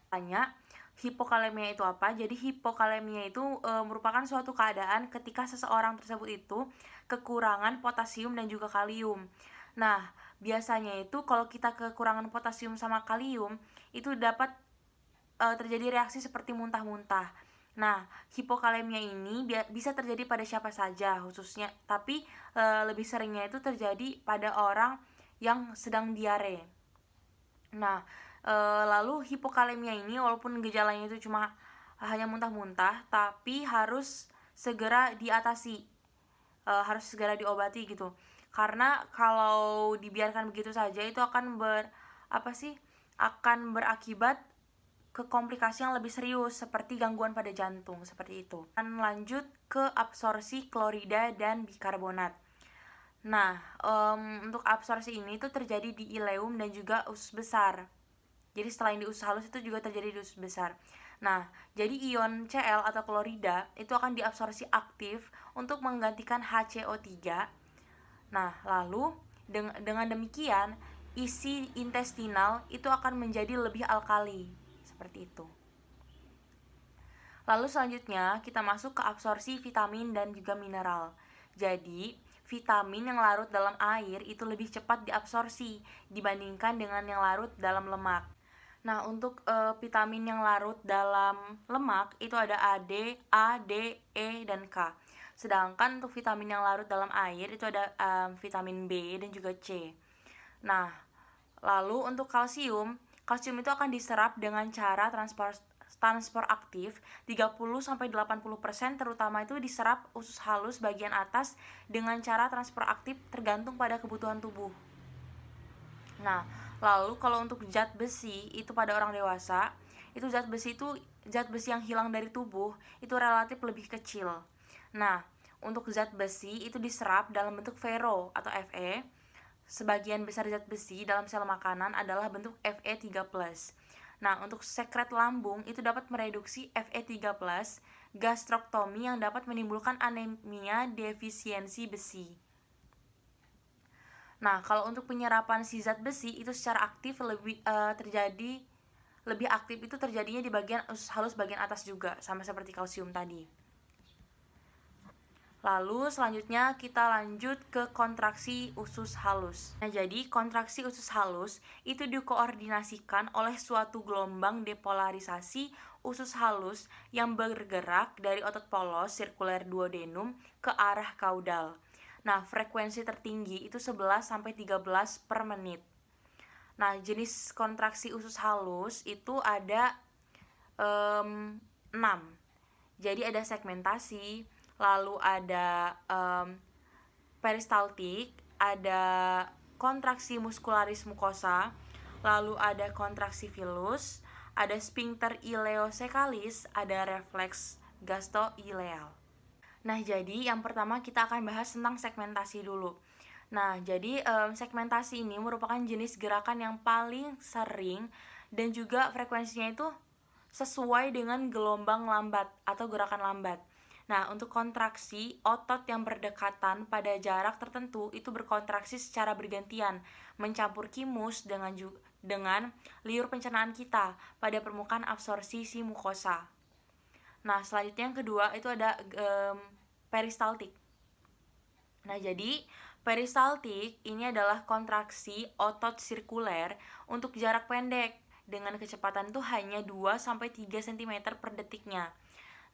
Tanya, hipokalemia itu apa? Jadi hipokalemia itu merupakan suatu keadaan ketika seseorang tersebut itu kekurangan potasium dan juga kalium. Nah, biasanya itu kalau kita kekurangan potasium sama kalium itu dapat terjadi reaksi seperti muntah-muntah. Nah, hipokalemia ini bisa terjadi pada siapa saja khususnya, tapi lebih seringnya itu terjadi pada orang yang sedang diare. Nah, lalu hipokalemia ini walaupun gejalanya itu cuma hanya muntah-muntah, tapi harus segera diatasi, harus segera diobati gitu. Karena kalau dibiarkan begitu saja itu akan akan berakibat ke komplikasi yang lebih serius seperti gangguan pada jantung seperti itu. Dan lanjut ke absorpsi klorida dan bikarbonat. Nah, untuk absorpsi ini tuh terjadi di ileum dan juga usus besar. Jadi selain di usus halus itu juga terjadi di usus besar. Nah, jadi ion Cl atau klorida itu akan diabsorpsi aktif untuk menggantikan HCO3. Nah, lalu dengan demikian isi intestinal itu akan menjadi lebih alkali. Seperti itu. Lalu selanjutnya kita masuk ke absorpsi vitamin dan juga mineral. Jadi, vitamin yang larut dalam air itu lebih cepat diabsorpsi dibandingkan dengan yang larut dalam lemak. Nah, untuk vitamin yang larut dalam lemak itu ada AD, A, D, E, dan K. Sedangkan untuk vitamin yang larut dalam air itu ada vitamin B dan juga C. Nah, lalu untuk kalsium itu akan diserap dengan cara transport aktif 30-80%, terutama itu diserap usus halus bagian atas dengan cara transport aktif tergantung pada kebutuhan tubuh. Nah, lalu kalau untuk zat besi itu pada orang dewasa, itu zat besi yang hilang dari tubuh itu relatif lebih kecil. Nah, untuk zat besi itu diserap dalam bentuk Fe atau Fe. Sebagian besar zat besi dalam sel makanan adalah bentuk Fe3+. Nah, untuk sekret lambung itu dapat mereduksi Fe3+, gastrektomi yang dapat menimbulkan anemia defisiensi besi. Nah, kalau untuk penyerapan si zat besi itu secara aktif lebih aktif itu terjadinya di bagian usus halus bagian atas juga, sama seperti kalsium tadi. Lalu selanjutnya kita lanjut ke kontraksi usus halus. Nah, jadi kontraksi usus halus itu dikoordinasikan oleh suatu gelombang depolarisasi usus halus yang bergerak dari otot polos sirkuler duodenum ke arah kaudal. Nah, frekuensi tertinggi itu 11-13 per menit. Nah, jenis kontraksi usus halus itu ada 6. Jadi ada segmentasi, lalu ada peristaltik, ada kontraksi muskularis mukosa, lalu ada kontraksi filus, ada sphincter ileocecalis, ada refleks gastoileal. Nah, jadi yang pertama kita akan bahas tentang segmentasi dulu. Nah, jadi segmentasi ini merupakan jenis gerakan yang paling sering dan juga frekuensinya itu sesuai dengan gelombang lambat atau gerakan lambat. Nah, untuk kontraksi, otot yang berdekatan pada jarak tertentu itu berkontraksi secara bergantian, mencampur kimus dengan liur pencernaan kita pada permukaan absorpsi si mukosa. Nah, selanjutnya yang kedua itu ada peristaltik. Nah, jadi peristaltik ini adalah kontraksi otot sirkuler untuk jarak pendek dengan kecepatan itu hanya 2-3 cm per detiknya.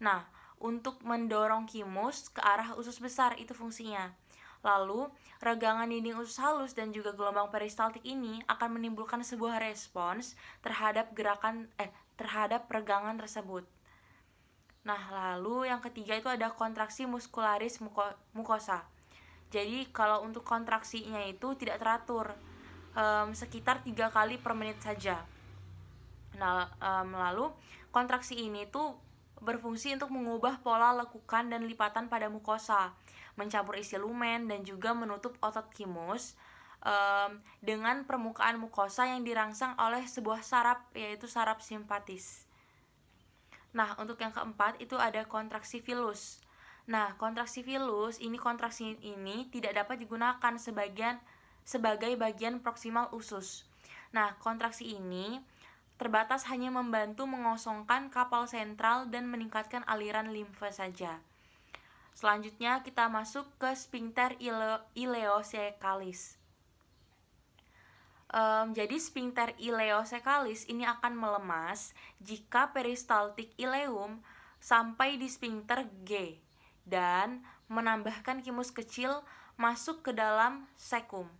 Nah, untuk mendorong kimus ke arah usus besar itu fungsinya. Lalu, regangan dinding usus halus dan juga gelombang peristaltik ini akan menimbulkan sebuah respons terhadap regangan tersebut. Nah, lalu yang ketiga itu ada kontraksi muskularis mukosa. Jadi, kalau untuk kontraksinya itu tidak teratur, sekitar 3 kali per menit saja. Nah, lalu kontraksi ini tuh berfungsi untuk mengubah pola lekukan dan lipatan pada mukosa, mencampur isi lumen dan juga menutup otot kimus dengan permukaan mukosa yang dirangsang oleh sebuah saraf, yaitu saraf simpatis. Nah, untuk yang keempat itu ada kontraksi filus. Nah, kontraksi ini tidak dapat digunakan sebagai bagian proksimal usus. Nah, kontraksi ini terbatas hanya membantu mengosongkan kapal sentral dan meningkatkan aliran limfa saja. Selanjutnya kita masuk ke sphincter ileocecalis. Jadi sphincter ileocecalis ini akan melemas jika peristaltik ileum sampai di sphincter G dan menambahkan kimus kecil masuk ke dalam cecum.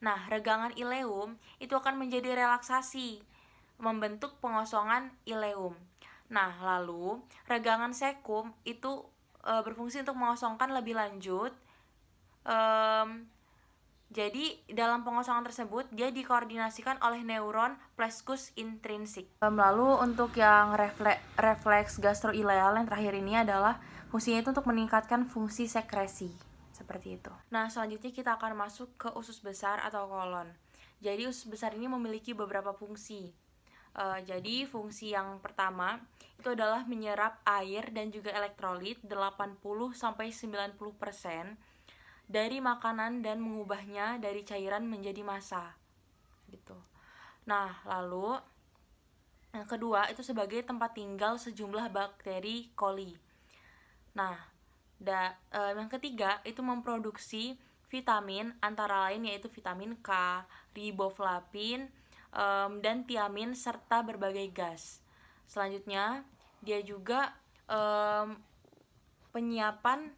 Nah, regangan ileum itu akan menjadi relaksasi, membentuk pengosongan ileum. Nah, lalu regangan cecum itu berfungsi untuk mengosongkan lebih lanjut. Jadi dalam pengosongan tersebut dia dikoordinasikan oleh neuron plexus intrinsik. Lalu untuk yang refleks gastroileal yang terakhir ini adalah fungsinya itu untuk meningkatkan fungsi sekresi, seperti itu. Nah, selanjutnya kita akan masuk ke usus besar atau kolon. Jadi usus besar ini memiliki beberapa fungsi. Jadi fungsi yang pertama itu adalah menyerap air dan juga elektrolit 80-90% dari makanan dan mengubahnya dari cairan menjadi massa gitu. Nah, lalu yang kedua itu sebagai tempat tinggal sejumlah bakteri coli. Nah, yang ketiga itu memproduksi vitamin antara lain yaitu vitamin K, riboflavin, dan tiamin serta berbagai gas. Selanjutnya dia juga penyiapan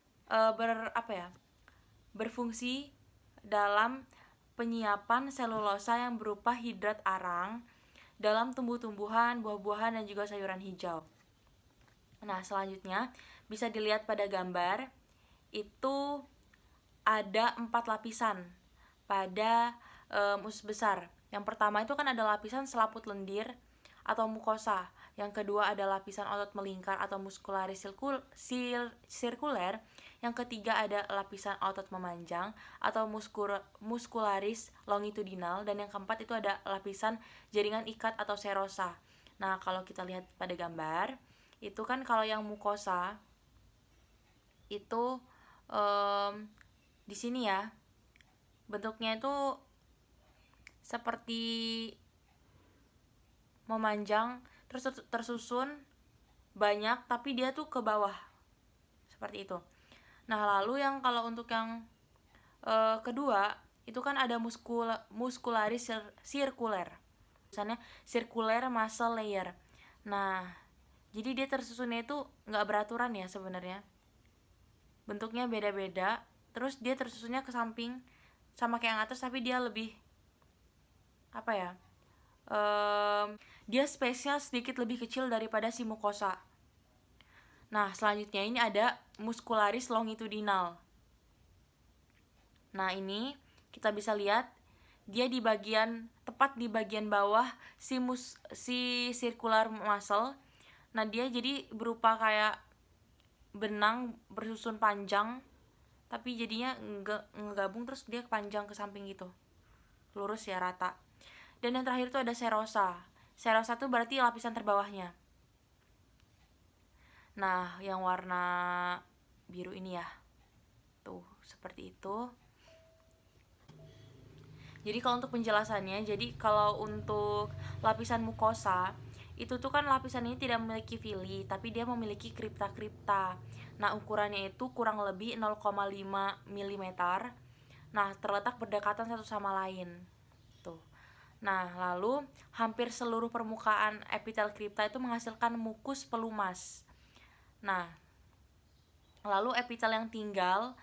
berfungsi dalam penyiapan selulosa yang berupa hidrat arang dalam tumbuh-tumbuhan, buah-buahan, dan juga sayuran hijau. Nah, selanjutnya bisa dilihat pada gambar itu ada 4 lapisan pada usus besar. Yang pertama itu kan ada lapisan selaput lendir atau mukosa. Yang kedua ada lapisan otot melingkar atau muscularis sirkuler. Yang ketiga ada lapisan otot memanjang atau muscularis longitudinal. Dan yang keempat itu ada lapisan jaringan ikat atau serosa. Nah, kalau kita lihat pada gambar, itu kan kalau yang mukosa itu di sini ya, bentuknya itu seperti memanjang terus tersusun banyak tapi dia tuh ke bawah seperti itu. Nah, lalu yang kalau untuk yang kedua itu kan ada muscularis sirkuler, misalnya circular muscle layer. Nah, jadi dia tersusunnya itu nggak beraturan ya sebenarnya, bentuknya beda-beda, terus dia tersusunnya ke samping sama kayak yang atas tapi dia lebih dia space-nya sedikit lebih kecil daripada si mukosa. Nah, selanjutnya ini ada muscularis longitudinal. Nah, ini kita bisa lihat dia tepat di bagian bawah si circular muscle. Nah, dia jadi berupa kayak benang bersusun panjang tapi jadinya ngegabung terus dia panjang ke samping gitu. Lurus ya, rata. Dan yang terakhir itu ada serosa. Serosa itu berarti lapisan terbawahnya. Nah, yang warna biru ini ya. Tuh, seperti itu. Jadi kalau untuk penjelasannya, jadi kalau untuk lapisan mukosa, itu tuh kan lapisan ini tidak memiliki villi, tapi dia memiliki kripta-kripta. Nah, ukurannya itu kurang lebih 0,5 mm. Nah, terletak berdekatan satu sama lain. Tuh. Nah, lalu hampir seluruh permukaan epitel kripta itu menghasilkan mukus pelumas. Nah, lalu epitel yang tinggal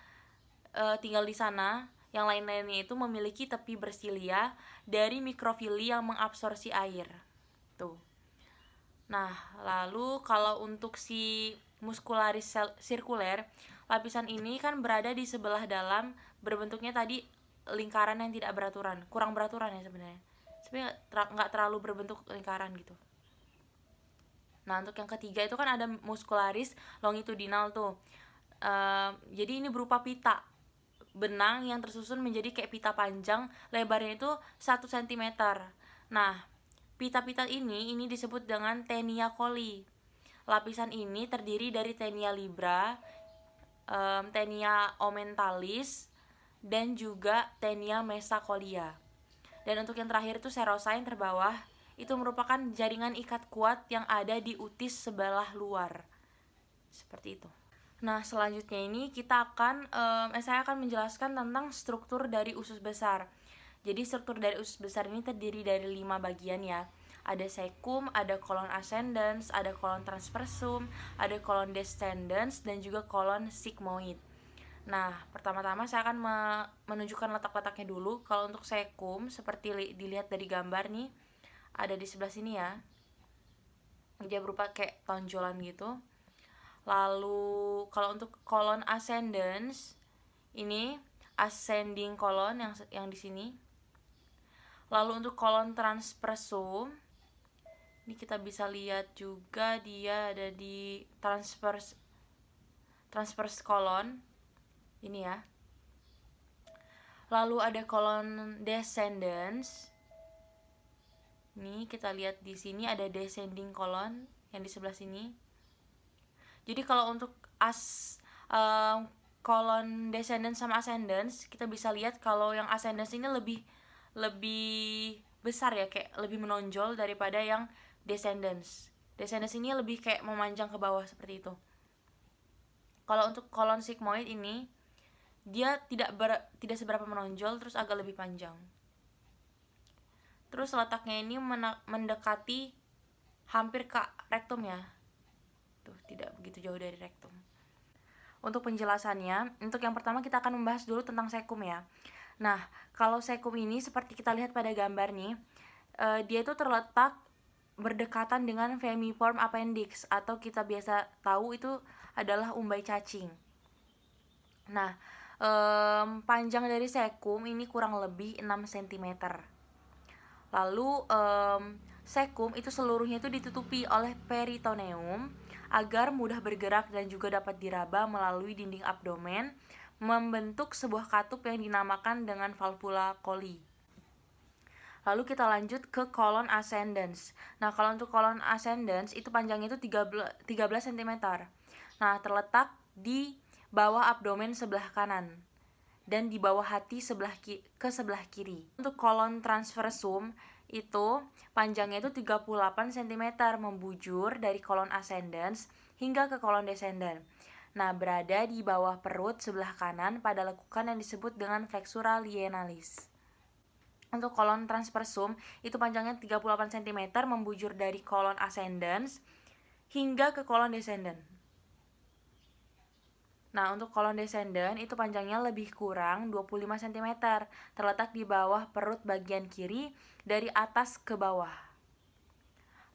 di sana, yang lain-lainnya itu memiliki tepi bersilia dari mikrofili yang mengabsorpsi air. Tuh. Nah, lalu kalau untuk si muscularis sirkuler, lapisan ini kan berada di sebelah dalam, berbentuknya tadi lingkaran yang tidak beraturan, kurang beraturan ya sebenarnya. Sebenarnya nggak terlalu berbentuk lingkaran gitu. Nah, untuk yang ketiga itu kan ada muscularis longitudinal tuh. Jadi ini berupa pita benang yang tersusun menjadi kayak pita panjang, lebarnya itu 1 cm. Nah, pita-pita ini disebut dengan tenia coli. Lapisan ini terdiri dari tenia libra, tenia omenthalis, dan juga tenia mesacolia. Dan untuk yang terakhir itu serosa yang terbawah, itu merupakan jaringan ikat kuat yang ada di utis sebelah luar. Seperti itu. Nah, selanjutnya ini saya akan menjelaskan tentang struktur dari usus besar. Jadi struktur dari usus besar ini terdiri dari 5 bagian ya. Ada cecum, ada colon ascendens, ada colon transversum, ada colon descendens, dan juga colon sigmoid. Nah, pertama-tama saya akan menunjukkan letak-letaknya dulu. Kalau untuk cecum, seperti dilihat dari gambar nih, ada di sebelah sini ya. Dia berupa kayak tonjolan gitu. Lalu kalau untuk colon ascendens, ini ascending colon yang di sini. Lalu untuk colon transversum, ini kita bisa lihat juga dia ada di transverse colon ini ya. Lalu ada colon descendens. Nih kita lihat di sini ada descending colon yang di sebelah sini. Jadi kalau untuk colon descendens sama ascendens, kita bisa lihat kalau yang ascendens ini lebih besar ya, kayak lebih menonjol daripada yang descendens. Descendens ini lebih kayak memanjang ke bawah seperti itu. Kalau untuk colon sigmoid ini dia tidak seberapa menonjol, terus agak lebih panjang. Terus letaknya ini mendekati hampir ke rektum ya. Tuh, tidak begitu jauh dari rektum. Untuk penjelasannya, untuk yang pertama kita akan membahas dulu tentang cecum ya. Nah, kalau cecum ini seperti kita lihat pada gambar nih, dia itu terletak berdekatan dengan vermiform appendix, atau kita biasa tahu itu adalah umbai cacing. Nah, panjang dari cecum ini kurang lebih 6 cm. Lalu cecum itu seluruhnya itu ditutupi oleh peritoneum agar mudah bergerak dan juga dapat diraba melalui dinding abdomen, membentuk sebuah katup yang dinamakan dengan valvula Colli. Lalu kita lanjut ke colon ascendens. Nah, kalau untuk colon ascendens itu panjangnya itu 13 cm. Nah, terletak di bawah abdomen sebelah kanan dan di bawah hati ke sebelah kiri. Untuk colon transversum itu panjangnya itu 38 cm, membujur dari colon ascendens hingga ke colon descendens. Nah, berada di bawah perut sebelah kanan pada lekukan yang disebut dengan flexura lienalis. Untuk colon transversum itu panjangnya 38 cm, membujur dari colon ascendens hingga ke colon descendens. Nah, untuk colon descendens itu panjangnya lebih kurang 25 cm, terletak di bawah perut bagian kiri dari atas ke bawah.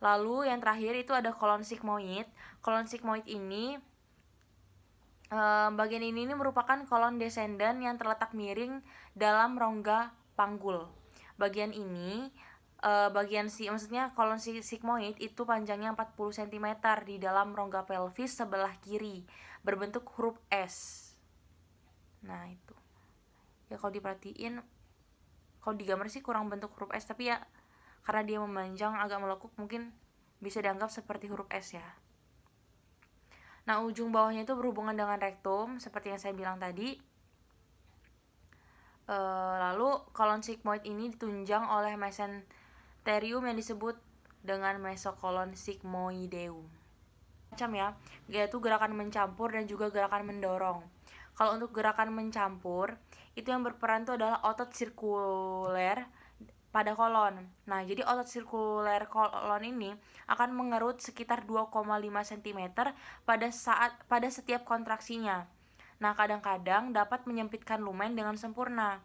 Lalu yang terakhir itu ada colon sigmoid. Colon sigmoid ini bagian ini merupakan colon descendens yang terletak miring dalam rongga panggul. Bagian ini maksudnya colon sigmoid itu panjangnya 40 cm di dalam rongga pelvis sebelah kiri, berbentuk huruf S. Nah, itu. Ya kalau diperhatiin, kalau digambar sih kurang bentuk huruf S, tapi ya karena dia memanjang agak melekuk mungkin bisa dianggap seperti huruf S ya. Nah, ujung bawahnya itu berhubungan dengan rektum seperti yang saya bilang tadi. Lalu colon sigmoid ini ditunjang oleh mesenterium yang disebut dengan mesocolon sigmoideum. Macam ya, yaitu gerakan mencampur dan juga gerakan mendorong. Kalau untuk gerakan mencampur, itu yang berperan itu adalah otot sirkuler pada kolon. Nah, jadi otot sirkuler kolon ini akan mengerut sekitar 2,5 cm pada setiap kontraksinya. Nah, kadang-kadang dapat menyempitkan lumen dengan sempurna.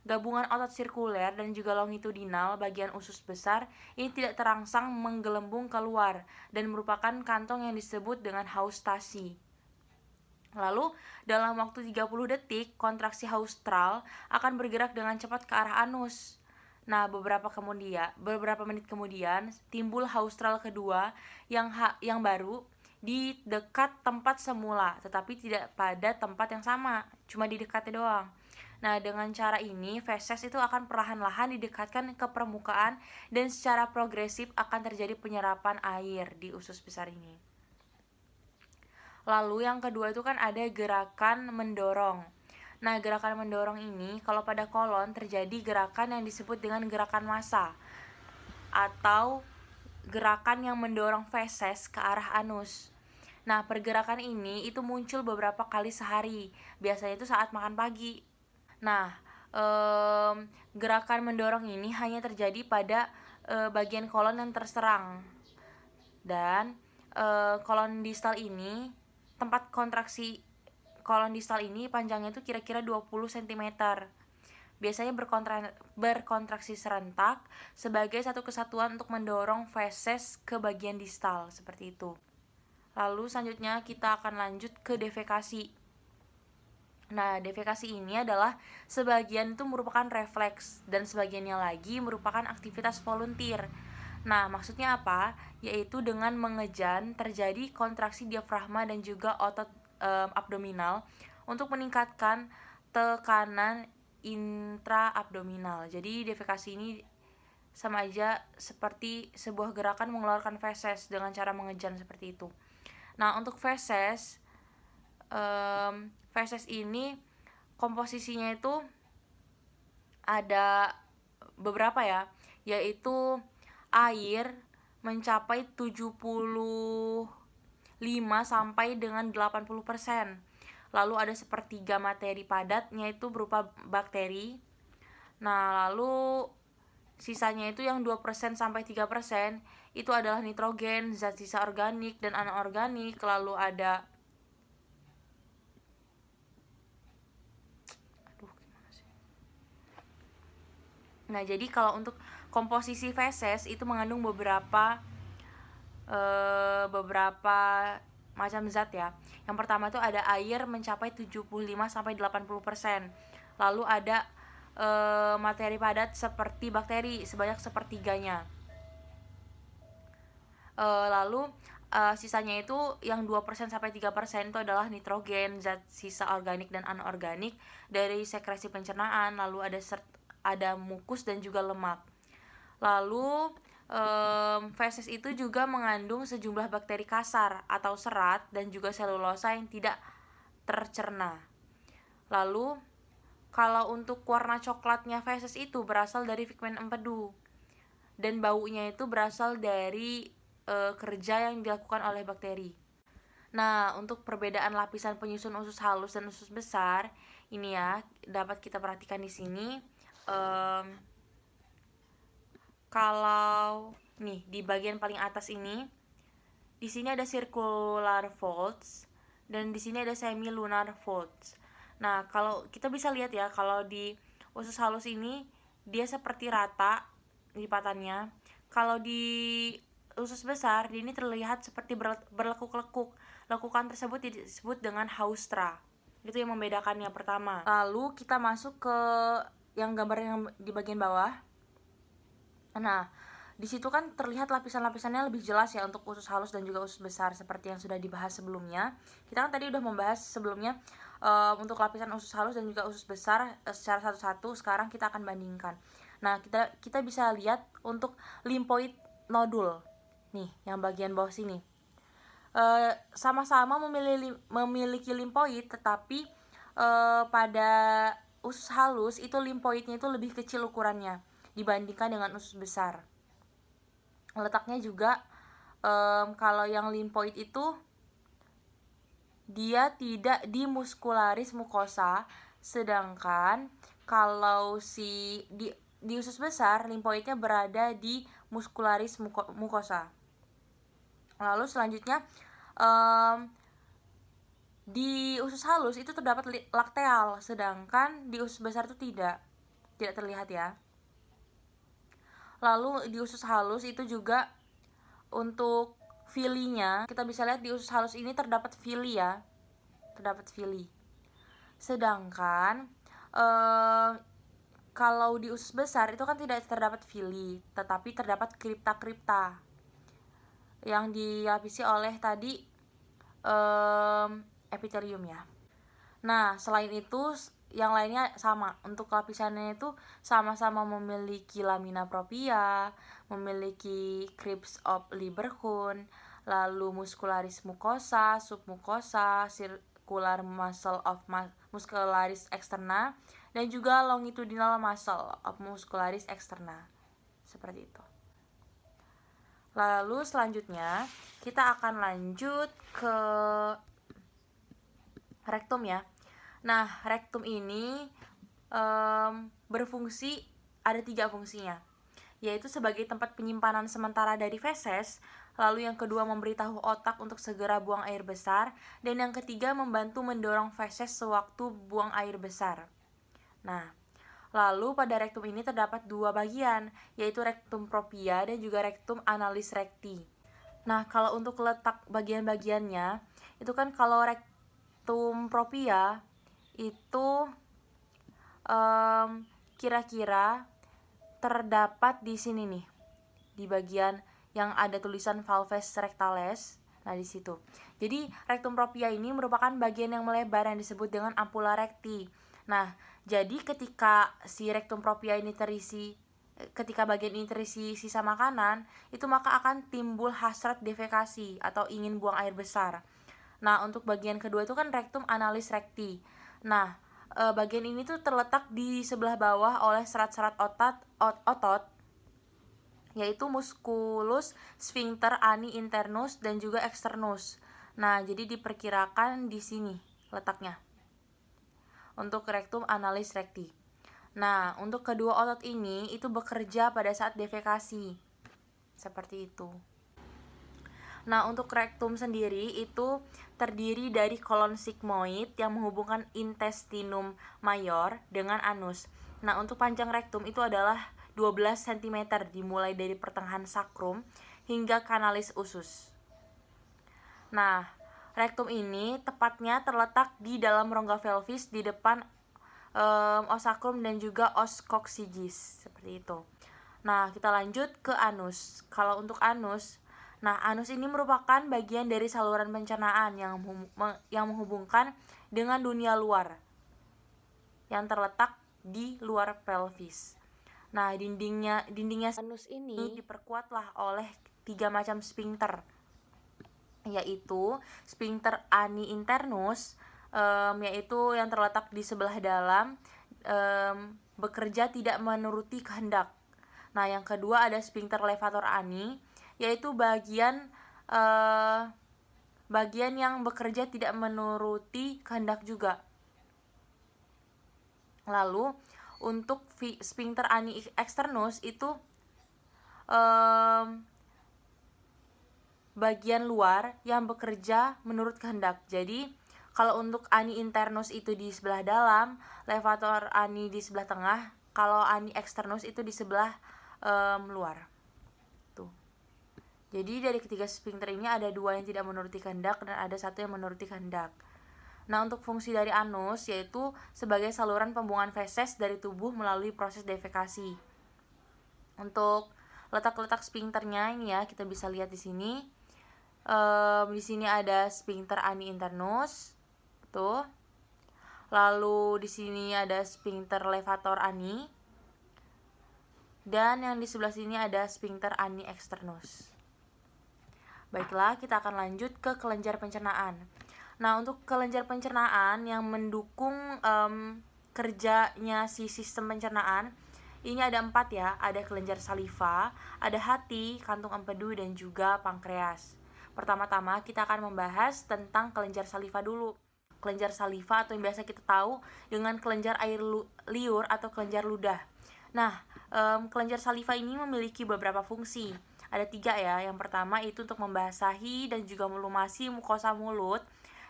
Gabungan otot sirkuler dan juga longitudinal bagian usus besar ini tidak terangsang menggelembung keluar dan merupakan kantong yang disebut dengan haustasi. Lalu, dalam waktu 30 detik, kontraksi haustral akan bergerak dengan cepat ke arah anus. Nah, beberapa menit kemudian timbul haustral kedua yang baru di dekat tempat semula, tetapi tidak pada tempat yang sama, cuma di dekatnya doang. Nah, dengan cara ini feses itu akan perlahan-lahan didekatkan ke permukaan dan secara progresif akan terjadi penyerapan air di usus besar ini. Lalu yang kedua itu kan ada gerakan mendorong. Nah, gerakan mendorong ini kalau pada kolon terjadi gerakan yang disebut dengan gerakan massa atau gerakan yang mendorong feses ke arah anus. Nah, pergerakan ini itu muncul beberapa kali sehari, biasanya itu saat makan pagi. Nah, gerakan mendorong ini hanya terjadi pada bagian kolon yang terserang. Dan kolon distal ini, tempat kontraksi kolon distal ini panjangnya itu kira-kira 20 cm. Biasanya berkontraksi serentak sebagai satu kesatuan untuk mendorong feses ke bagian distal, seperti itu. Lalu selanjutnya kita akan lanjut ke defekasi. Nah, defekasi ini adalah sebagian itu merupakan refleks dan sebagiannya lagi merupakan aktivitas volunteer. Nah, maksudnya apa? Yaitu dengan mengejan terjadi kontraksi diafragma dan juga otot abdominal untuk meningkatkan tekanan intraabdominal. Jadi defekasi ini sama aja seperti sebuah gerakan mengeluarkan feses dengan cara mengejan seperti itu. Nah, untuk feses ini komposisinya itu ada beberapa ya, yaitu air mencapai 75 sampai dengan 80%. Lalu ada sepertiga materi padatnya itu berupa bakteri. Nah, lalu sisanya itu yang 2% sampai 3% itu adalah nitrogen, zat sisa organik dan anorganik. Lalu ada Nah, jadi kalau untuk komposisi feses itu mengandung beberapa macam zat ya. Yang pertama itu ada air mencapai 75 sampai 80%. Lalu ada materi padat seperti bakteri sebanyak sepertiganya. Lalu sisanya itu yang 2% sampai 3% itu adalah nitrogen, zat sisa organik dan anorganik dari sekresi pencernaan. Lalu ada mukus dan juga lemak. Lalu feses itu juga mengandung sejumlah bakteri kasar atau serat dan juga selulosa yang tidak tercerna. Lalu kalau untuk warna coklatnya feses itu berasal dari pigmen empedu dan baunya itu berasal dari kerja yang dilakukan oleh bakteri. Nah, untuk perbedaan lapisan penyusun usus halus dan usus besar ini ya dapat kita perhatikan di sini. Kalau nih di bagian paling atas ini, di sini ada circular folds dan di sini ada semilunar folds. Nah, kalau kita bisa lihat ya, kalau di usus halus ini dia seperti rata lipatannya. Kalau di usus besar, ini terlihat seperti berlekuk-lekuk. Lekukan tersebut disebut dengan haustra. Itu yang membedakannya pertama. Lalu kita masuk ke yang gambar yang di bagian bawah. Nah, di situ kan terlihat lapisan-lapisannya lebih jelas ya untuk usus halus dan juga usus besar seperti yang sudah dibahas sebelumnya. Kita kan tadi udah membahas sebelumnya untuk lapisan usus halus dan juga usus besar secara satu-satu. Sekarang kita akan bandingkan. Nah, kita bisa lihat untuk limfoid nodul. Nih, yang bagian bawah sini. Sama-sama memiliki limfoid, tetapi pada usus halus itu limfoidnya itu lebih kecil ukurannya dibandingkan dengan usus besar. Letaknya juga kalau yang limfoid itu dia tidak di muscularis mucosa, sedangkan kalau di usus besar limfoidnya berada di muscularis mucosa. Lalu selanjutnya di usus halus itu terdapat lakteal, sedangkan di usus besar itu tidak terlihat ya. Lalu di usus halus itu juga untuk filinya, kita bisa lihat di usus halus ini terdapat fili ya, sedangkan kalau di usus besar itu kan tidak terdapat fili, tetapi terdapat kripta yang dilapisi oleh tadi epitelium ya. Nah, selain itu yang lainnya sama. Untuk lapisannya itu sama-sama memiliki lamina propria, memiliki crisp of Lieberkühn, lalu muscularis mucosa, submucosa, circular muscle of muscularis externa, dan juga longitudinal muscle of muscularis externa. Seperti itu. Lalu selanjutnya kita akan lanjut ke rektum ya. Nah, rektum ini berfungsi, ada 3 fungsinya, yaitu sebagai tempat penyimpanan sementara dari feses, lalu yang kedua memberitahu otak untuk segera buang air besar, dan yang ketiga membantu mendorong feses sewaktu buang air besar. Nah, lalu pada rektum ini terdapat 2 bagian, yaitu rektum propria dan juga rektum analis recti. Nah, kalau untuk letak bagian-bagiannya, itu kan kalau rektum propria itu kira-kira terdapat di sini nih, di bagian yang ada tulisan valves rectales. Nah, di situ. Jadi, rektum propria ini merupakan bagian yang melebar yang disebut dengan ampulla recti. Nah, jadi ketika si rektum propria ini terisi, ketika bagian ini terisi sisa makanan, itu maka akan timbul hasrat defekasi atau ingin buang air besar. Nah, untuk bagian kedua itu kan rektum analis recti. Nah, bagian ini tuh terletak di sebelah bawah oleh serat-serat otot, yaitu musculus sphincter ani internus dan juga externus. Nah, jadi diperkirakan di sini letaknya untuk rektum analis recti. Nah, untuk kedua otot ini itu bekerja pada saat defekasi. Seperti itu. Nah, untuk rektum sendiri itu terdiri dari kolon sigmoid yang menghubungkan intestinum mayor dengan anus. Nah, untuk panjang rektum itu adalah 12 cm dimulai dari pertengahan sakrum hingga kanalis usus. Nah, rektum ini tepatnya terletak di dalam rongga pelvis di depan os sacrum dan juga os coccygeus, seperti itu. Nah, kita lanjut ke anus. Kalau untuk anus, nah, anus ini merupakan bagian dari saluran pencernaan yang menghubungkan dengan dunia luar yang terletak di luar pelvis. Nah, dindingnya anus ini diperkuatlah oleh 3 macam sphincter, yaitu sphincter ani internus, yaitu yang terletak di sebelah dalam, bekerja tidak menuruti kehendak. Nah, yang kedua ada sphincter levator ani, yaitu bagian yang bekerja tidak menuruti kehendak juga. Lalu untuk sphincter ani externus itu bagian luar yang bekerja menurut kehendak. Jadi kalau untuk ani internus itu di sebelah dalam, levator ani di sebelah tengah, kalau ani externus itu di sebelah luar. Tuh. Jadi dari ketiga sphincter ini ada 2 yang tidak menuruti kehendak dan ada 1 yang menuruti kehendak. Nah, untuk fungsi dari anus yaitu sebagai saluran pembuangan feses dari tubuh melalui proses defekasi. Untuk letak-letak sphincternya ini ya, kita bisa lihat di sini. Di sini ada sphincter ani internus, tuh. Lalu di sini ada sphincter levator ani. Dan yang di sebelah sini ada sphincter ani externus. Baiklah, kita akan lanjut ke kelenjar pencernaan. Nah, untuk kelenjar pencernaan yang mendukung kerjanya si sistem pencernaan, ini ada 4 ya. Ada kelenjar saliva, ada hati, kantung empedu, dan juga pankreas. Pertama-tama kita akan membahas tentang kelenjar saliva dulu. Kelenjar saliva atau yang biasa kita tahu dengan kelenjar air liur atau kelenjar ludah. Nah, kelenjar saliva ini memiliki beberapa fungsi. Ada 3 ya. Yang pertama itu untuk membasahi dan juga melumasi mukosa mulut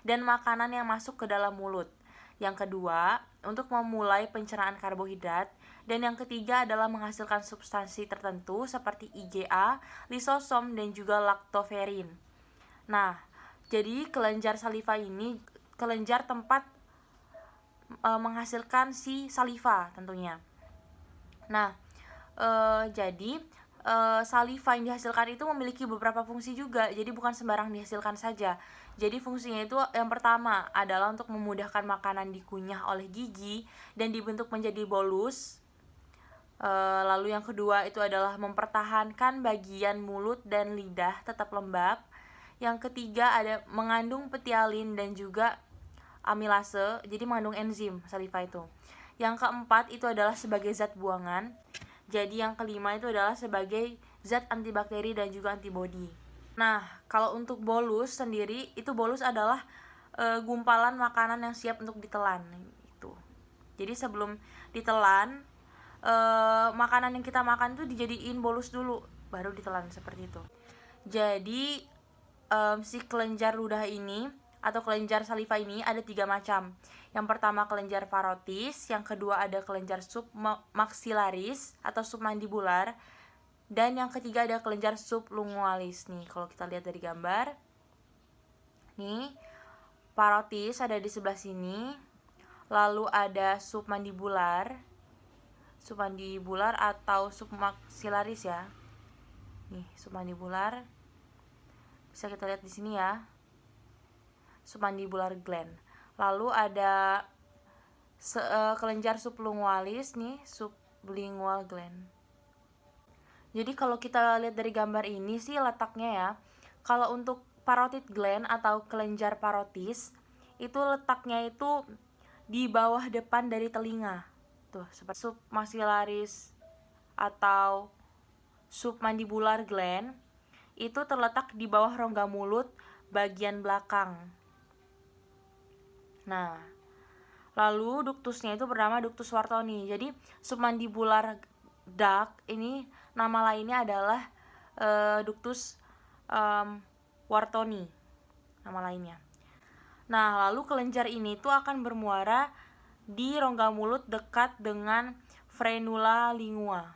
dan makanan yang masuk ke dalam mulut. Yang kedua, untuk memulai pencernaan karbohidrat. Dan yang ketiga adalah menghasilkan substansi tertentu seperti IgA, lisosom, dan juga laktoferin. Nah, jadi kelenjar saliva ini kelenjar tempat menghasilkan si saliva tentunya. Nah, jadi saliva yang dihasilkan itu memiliki beberapa fungsi juga. Jadi bukan sembarang dihasilkan saja. Jadi fungsinya itu yang pertama adalah untuk memudahkan makanan dikunyah oleh gigi dan dibentuk menjadi bolus. Lalu yang kedua itu adalah mempertahankan bagian mulut dan lidah tetap lembab. Yang ketiga ada mengandung petialin dan juga amilase, jadi mengandung enzim saliva itu. Yang keempat itu adalah sebagai zat buangan. Jadi yang kelima itu adalah sebagai zat antibakteri dan juga antibodi. Nah, kalau untuk bolus sendiri, itu bolus adalah gumpalan makanan yang siap untuk ditelan itu. Jadi sebelum ditelan, makanan yang kita makan tuh dijadiin bolus dulu, baru ditelan seperti itu. Jadi si kelenjar ludah ini atau kelenjar saliva ini ada 3 macam. Yang pertama kelenjar parotis, yang kedua ada kelenjar submaxillaris atau submandibular, dan yang ketiga ada kelenjar sublingualis. Nih, kalau kita lihat dari gambar, nih parotis ada di sebelah sini, lalu ada submandibular atau submaxillaris ya. Nih, submandibular bisa kita lihat di sini ya, submandibular gland. Lalu ada kelenjar sublingualis nih, sublingual gland. Jadi kalau kita lihat dari gambar ini sih letaknya ya, kalau untuk parotid gland atau kelenjar parotis itu letaknya itu di bawah depan dari telinga. Tuh, seperti submaxillaris atau submandibular gland itu terletak di bawah rongga mulut bagian belakang. Nah, lalu duktusnya itu bernama duktus Wartoni. Jadi submandibular duct ini nama lainnya adalah duktus Wartoni, nama lainnya. Nah, lalu kelenjar ini tuh akan bermuara di rongga mulut dekat dengan frenula lingua.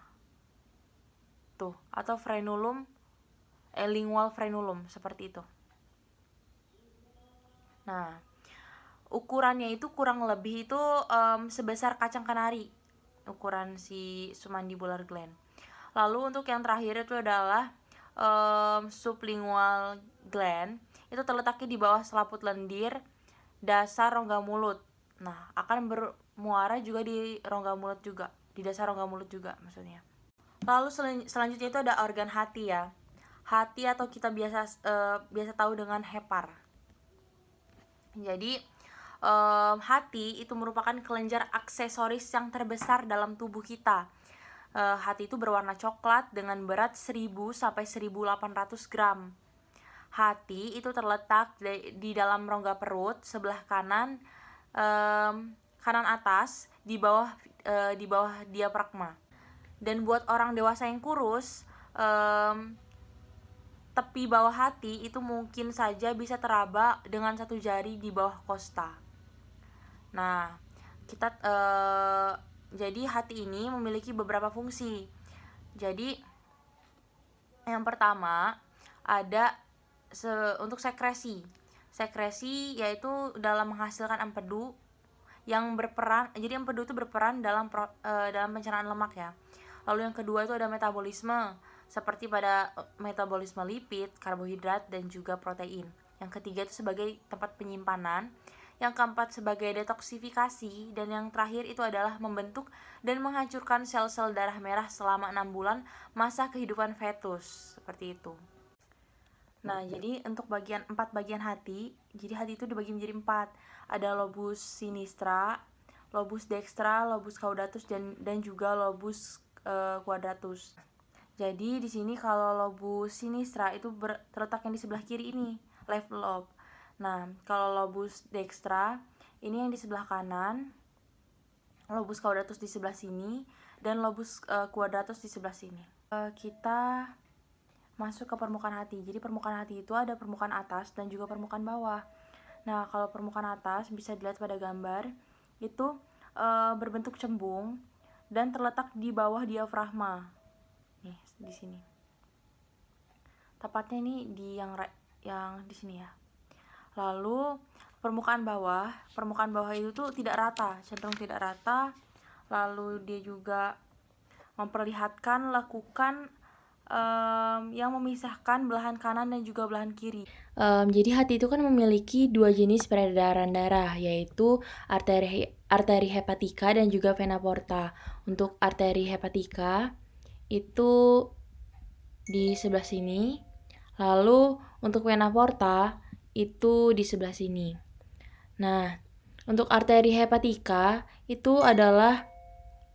Tuh, atau frenulum lingual frenulum, seperti itu. Nah, ukurannya itu kurang lebih itu sebesar kacang kenari, ukuran si submandibular gland. Lalu untuk yang terakhir itu adalah sublingual gland, itu terletaknya di bawah selaput lendir dasar rongga mulut. Nah, akan bermuara juga di rongga mulut juga, di dasar rongga mulut juga maksudnya. Lalu selanjutnya itu ada organ hati ya. Hati atau kita biasa tahu dengan hepar. Jadi hati itu merupakan kelenjar aksesoris yang terbesar dalam tubuh kita. Hati itu berwarna coklat dengan berat 1000 sampai 1800 gram. Hati itu terletak di dalam rongga perut sebelah kanan atas di bawah diafragma. Dan buat orang dewasa yang kurus, tepi bawah hati itu mungkin saja bisa teraba dengan 1 jari di bawah kosta. Nah, jadi hati ini memiliki beberapa fungsi. Jadi yang pertama ada untuk sekresi. Sekresi yaitu dalam menghasilkan empedu yang berperan. Jadi empedu itu berperan dalam pencernaan lemak ya. Lalu yang kedua itu ada metabolisme, seperti pada metabolisme lipid, karbohidrat, dan juga protein. Yang ketiga itu sebagai tempat penyimpanan. Yang keempat sebagai detoksifikasi. Dan yang terakhir itu adalah membentuk dan menghancurkan sel-sel darah merah selama 6 bulan masa kehidupan fetus. Seperti itu. Nah, jadi untuk 4 bagian hati, jadi hati itu dibagi menjadi 4. Ada lobus sinistra, lobus dextra, lobus caudatus, dan juga lobus quadratus. Jadi di sini kalau lobus sinistra itu terletaknya di sebelah kiri ini, left lobe. Nah, kalau lobus dextra ini yang di sebelah kanan, lobus caudatus di sebelah sini, dan lobus quadratus di sebelah sini. Kita masuk ke permukaan hati. Jadi permukaan hati itu ada permukaan atas dan juga permukaan bawah. Nah, kalau permukaan atas bisa dilihat pada gambar itu berbentuk cembung dan terletak di bawah diafragma. Nih, di sini. Tepatnya ini di yang di sini ya. Lalu permukaan bawah itu tuh tidak rata, cenderung tidak rata. Lalu dia juga memperlihatkan lekukan yang memisahkan belahan kanan dan juga belahan kiri. Jadi hati itu kan memiliki 2 jenis peredaran darah, yaitu arteri hepatika dan juga vena porta. Untuk arteri hepatika itu di sebelah sini, lalu untuk vena porta itu di sebelah sini. Nah, untuk arteri hepatika itu adalah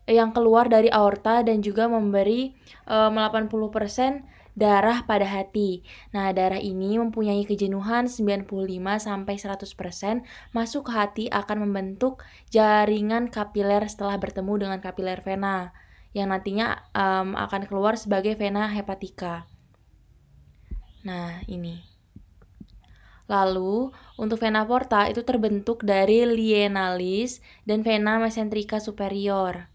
yang keluar dari aorta dan juga memberi 80% darah pada hati. Nah, darah ini mempunyai kejenuhan 95-100% masuk ke hati akan membentuk jaringan kapiler setelah bertemu dengan kapiler vena yang nantinya akan keluar sebagai vena hepatica. Nah, ini. Lalu, untuk vena porta itu terbentuk dari lienalis dan vena mesenterica superior.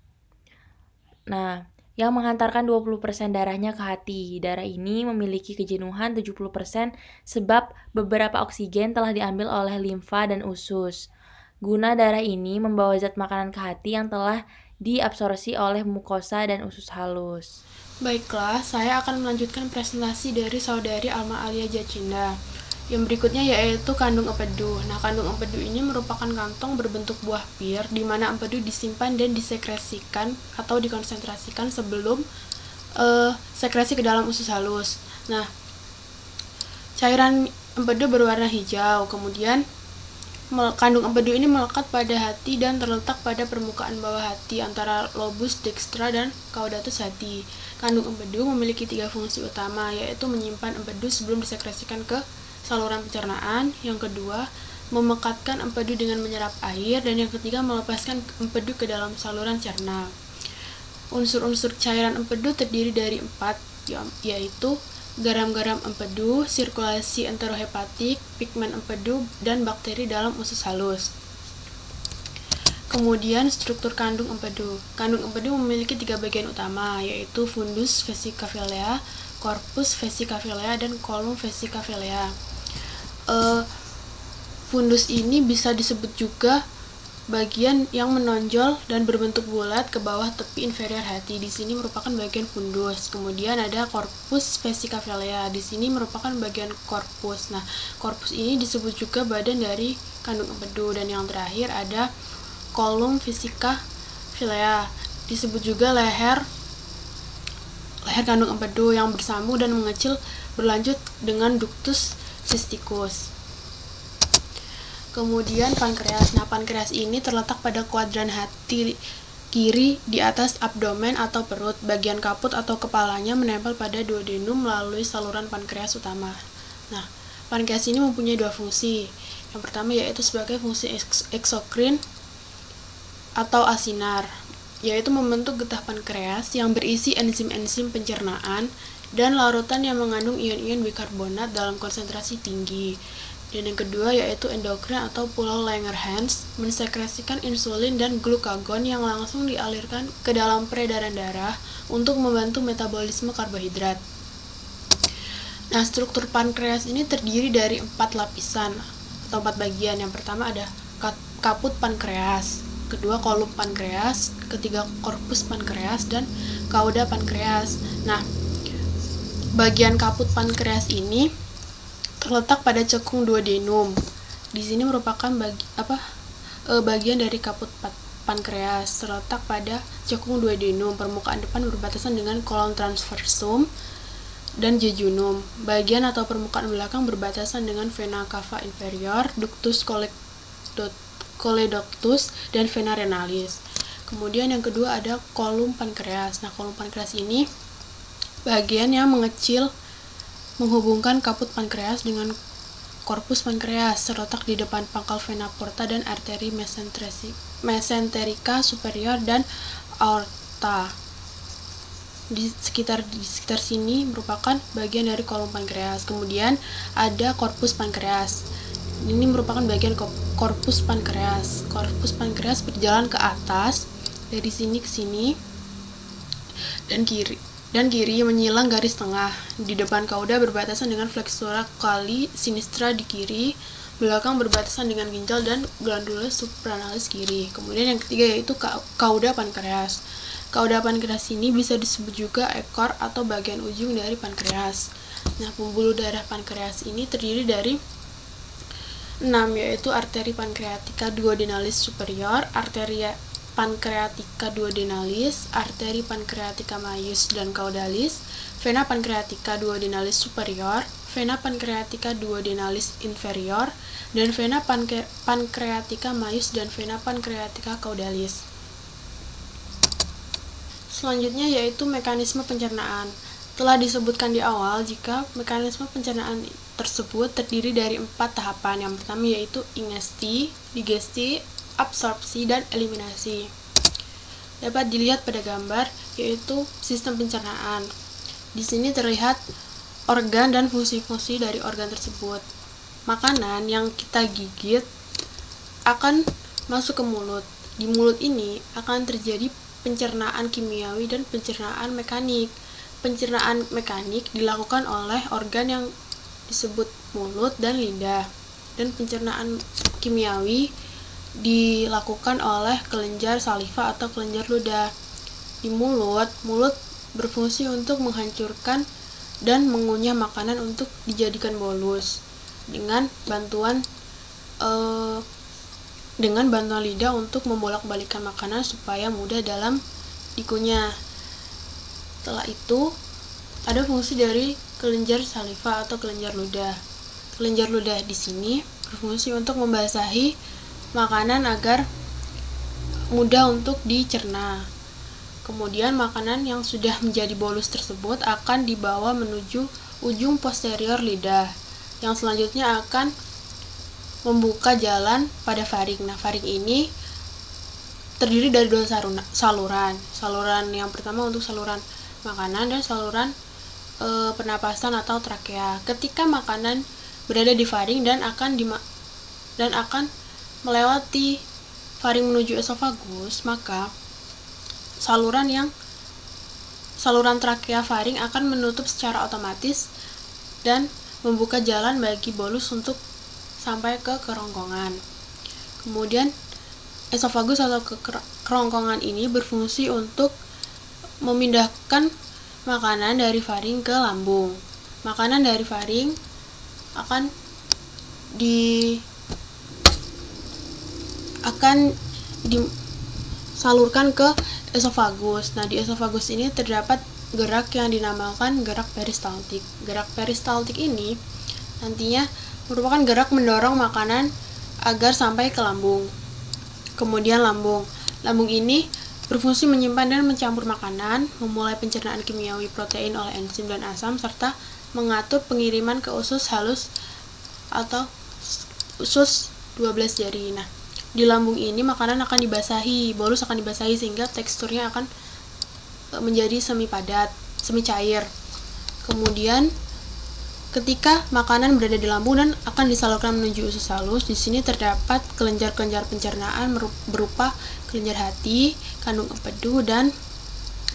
Nah, yang menghantarkan 20% darahnya ke hati. Darah ini memiliki kejenuhan 70% sebab beberapa oksigen telah diambil oleh limfa dan usus. Guna darah ini membawa zat makanan ke hati yang telah diabsorpsi oleh mukosa dan usus halus. Baiklah, saya akan melanjutkan presentasi dari saudari Alma Alia Jacinda. Yang berikutnya yaitu kandung empedu. Nah, kandung empedu ini merupakan kantong berbentuk buah pir di mana empedu disimpan dan disekresikan atau dikonsentrasikan sebelum sekresi ke dalam usus halus. Nah, cairan empedu berwarna hijau. Kemudian kandung empedu ini melekat pada hati dan terletak pada permukaan bawah hati antara lobus dextra dan caudatus hati. Kandung empedu memiliki 3 fungsi utama, yaitu menyimpan empedu sebelum disekresikan ke saluran pencernaan, yang kedua memekatkan empedu dengan menyerap air, dan yang ketiga melepaskan empedu ke dalam saluran cerna. Unsur-unsur cairan empedu terdiri dari 4, yaitu garam-garam empedu, sirkulasi enterohepatik, pigmen empedu, dan bakteri dalam usus halus. Kemudian struktur kandung empedu. Kandung empedu memiliki 3 bagian utama, yaitu fundus vesicavillea, corpus vesicavillea, dan column vesicavillea. Fundus ini bisa disebut juga bagian yang menonjol dan berbentuk bulat ke bawah tepi inferior hati. Di sini merupakan bagian fundus. Kemudian ada corpus vesicavillea. Di sini merupakan bagian korpus. Nah, korpus ini disebut juga badan dari kandung empedu. Dan yang terakhir ada column vesicavillea. Disebut juga leher kandung empedu yang bersambung dan mengecil berlanjut dengan ductus cysticus. Kemudian pankreas. Nah, pankreas ini terletak pada kuadran hati kiri di atas abdomen atau perut. Bagian kaput atau kepalanya menempel pada duodenum melalui saluran pankreas utama. Nah, pankreas ini mempunyai 2 fungsi. Yang pertama yaitu sebagai fungsi eksokrin atau asinar, yaitu membentuk getah pankreas yang berisi enzim-enzim pencernaan dan larutan yang mengandung ion-ion bikarbonat dalam konsentrasi tinggi. Dan yang kedua yaitu endokrin atau pulau Langerhans, mensekresikan insulin dan glukagon yang langsung dialirkan ke dalam peredaran darah untuk membantu metabolisme karbohidrat. Nah, struktur pankreas ini terdiri dari 4 lapisan atau 4 bagian. Yang pertama ada kaput pankreas, kedua kolum pankreas, ketiga korpus pankreas, dan kauda pankreas. Nah, bagian kaput pankreas ini terletak pada cekung duodenum. Di sini merupakan bagian dari kaput pankreas, terletak pada cekung duodenum. Permukaan depan berbatasan dengan kolon transversum dan jejunum. Bagian atau permukaan belakang berbatasan dengan vena cava inferior, ductus choledochus, dan vena renalis. Kemudian yang kedua ada kolum pankreas. Nah, kolum pankreas ini bagian yang mengecil menghubungkan kaput pankreas dengan korpus pankreas, terletak di depan pangkal vena porta dan arteri mesenterica superior dan aorta. Di sekitar sini merupakan bagian dari kolom pankreas. Kemudian ada korpus pankreas. Ini merupakan bagian korpus pankreas. Korpus pankreas berjalan ke atas dari sini ke sini dan kiri menyilang garis tengah. Di depan kauda berbatasan dengan flexura kali sinistra di kiri, belakang berbatasan dengan ginjal dan glandula supranalis kiri. Kemudian yang ketiga yaitu kauda pankreas. Kauda pankreas ini bisa disebut juga ekor atau bagian ujung dari pankreas. Nah, pembuluh darah pankreas ini terdiri dari 6, yaitu arteri pankreatica duodenalis superior, arteria pankreatica duodenalis, arteri pankreatica maius dan caudalis, vena pankreatica duodenalis superior, vena pankreatica duodenalis inferior, dan vena pankreatica maius dan vena pankreatica caudalis. selanjutnya yaitu mekanisme pencernaan. Telah disebutkan di awal jika mekanisme pencernaan tersebut terdiri dari 4 tahapan. Yang pertama yaitu ingesti, digesti, absorpsi, dan eliminasi. Dapat dilihat pada gambar yaitu sistem pencernaan. Di sini terlihat organ dan fungsi-fungsi dari organ tersebut. Makanan yang kita gigit akan masuk ke mulut. Di mulut ini akan terjadi pencernaan kimiawi dan pencernaan mekanik. Pencernaan mekanik dilakukan oleh organ yang disebut mulut dan lidah, dan pencernaan kimiawi dilakukan oleh kelenjar saliva atau kelenjar ludah. Di mulut berfungsi untuk menghancurkan dan mengunyah makanan untuk dijadikan bolus dengan bantuan lidah untuk membolak-balikan makanan supaya mudah dalam dikunyah. Setelah itu, ada fungsi dari kelenjar saliva atau kelenjar ludah. Kelenjar ludah di sini berfungsi untuk membasahi makanan agar mudah untuk dicerna. Kemudian makanan yang sudah menjadi bolus tersebut akan dibawa menuju ujung posterior lidah, yang selanjutnya akan membuka jalan pada faring. Nah, faring ini terdiri dari 2 saluran. Saluran yang pertama untuk saluran makanan dan saluran pernapasan atau trakea. Ketika makanan berada di faring dan akan melewati faring menuju esofagus, maka saluran trakea faring akan menutup secara otomatis dan membuka jalan bagi bolus untuk sampai ke kerongkongan. Kemudian esofagus atau kerongkongan ini berfungsi untuk memindahkan makanan dari faring ke lambung. Makanan dari faring akan disalurkan ke esofagus. Nah, di esofagus ini terdapat gerak yang dinamakan gerak peristaltik. Gerak peristaltik ini nantinya merupakan gerak mendorong makanan agar sampai ke lambung. Kemudian lambung. Lambung ini berfungsi menyimpan dan mencampur makanan, memulai pencernaan kimiawi protein oleh enzim dan asam, serta mengatur pengiriman ke usus halus atau usus 12 jari. Nah, di lambung ini makanan akan dibasahi, bolus akan dibasahi sehingga teksturnya akan menjadi semi padat, semi cair. Kemudian ketika makanan berada di lambung dan akan disalurkan menuju usus halus, di sini terdapat kelenjar-kelenjar pencernaan berupa kelenjar hati, kandung empedu, dan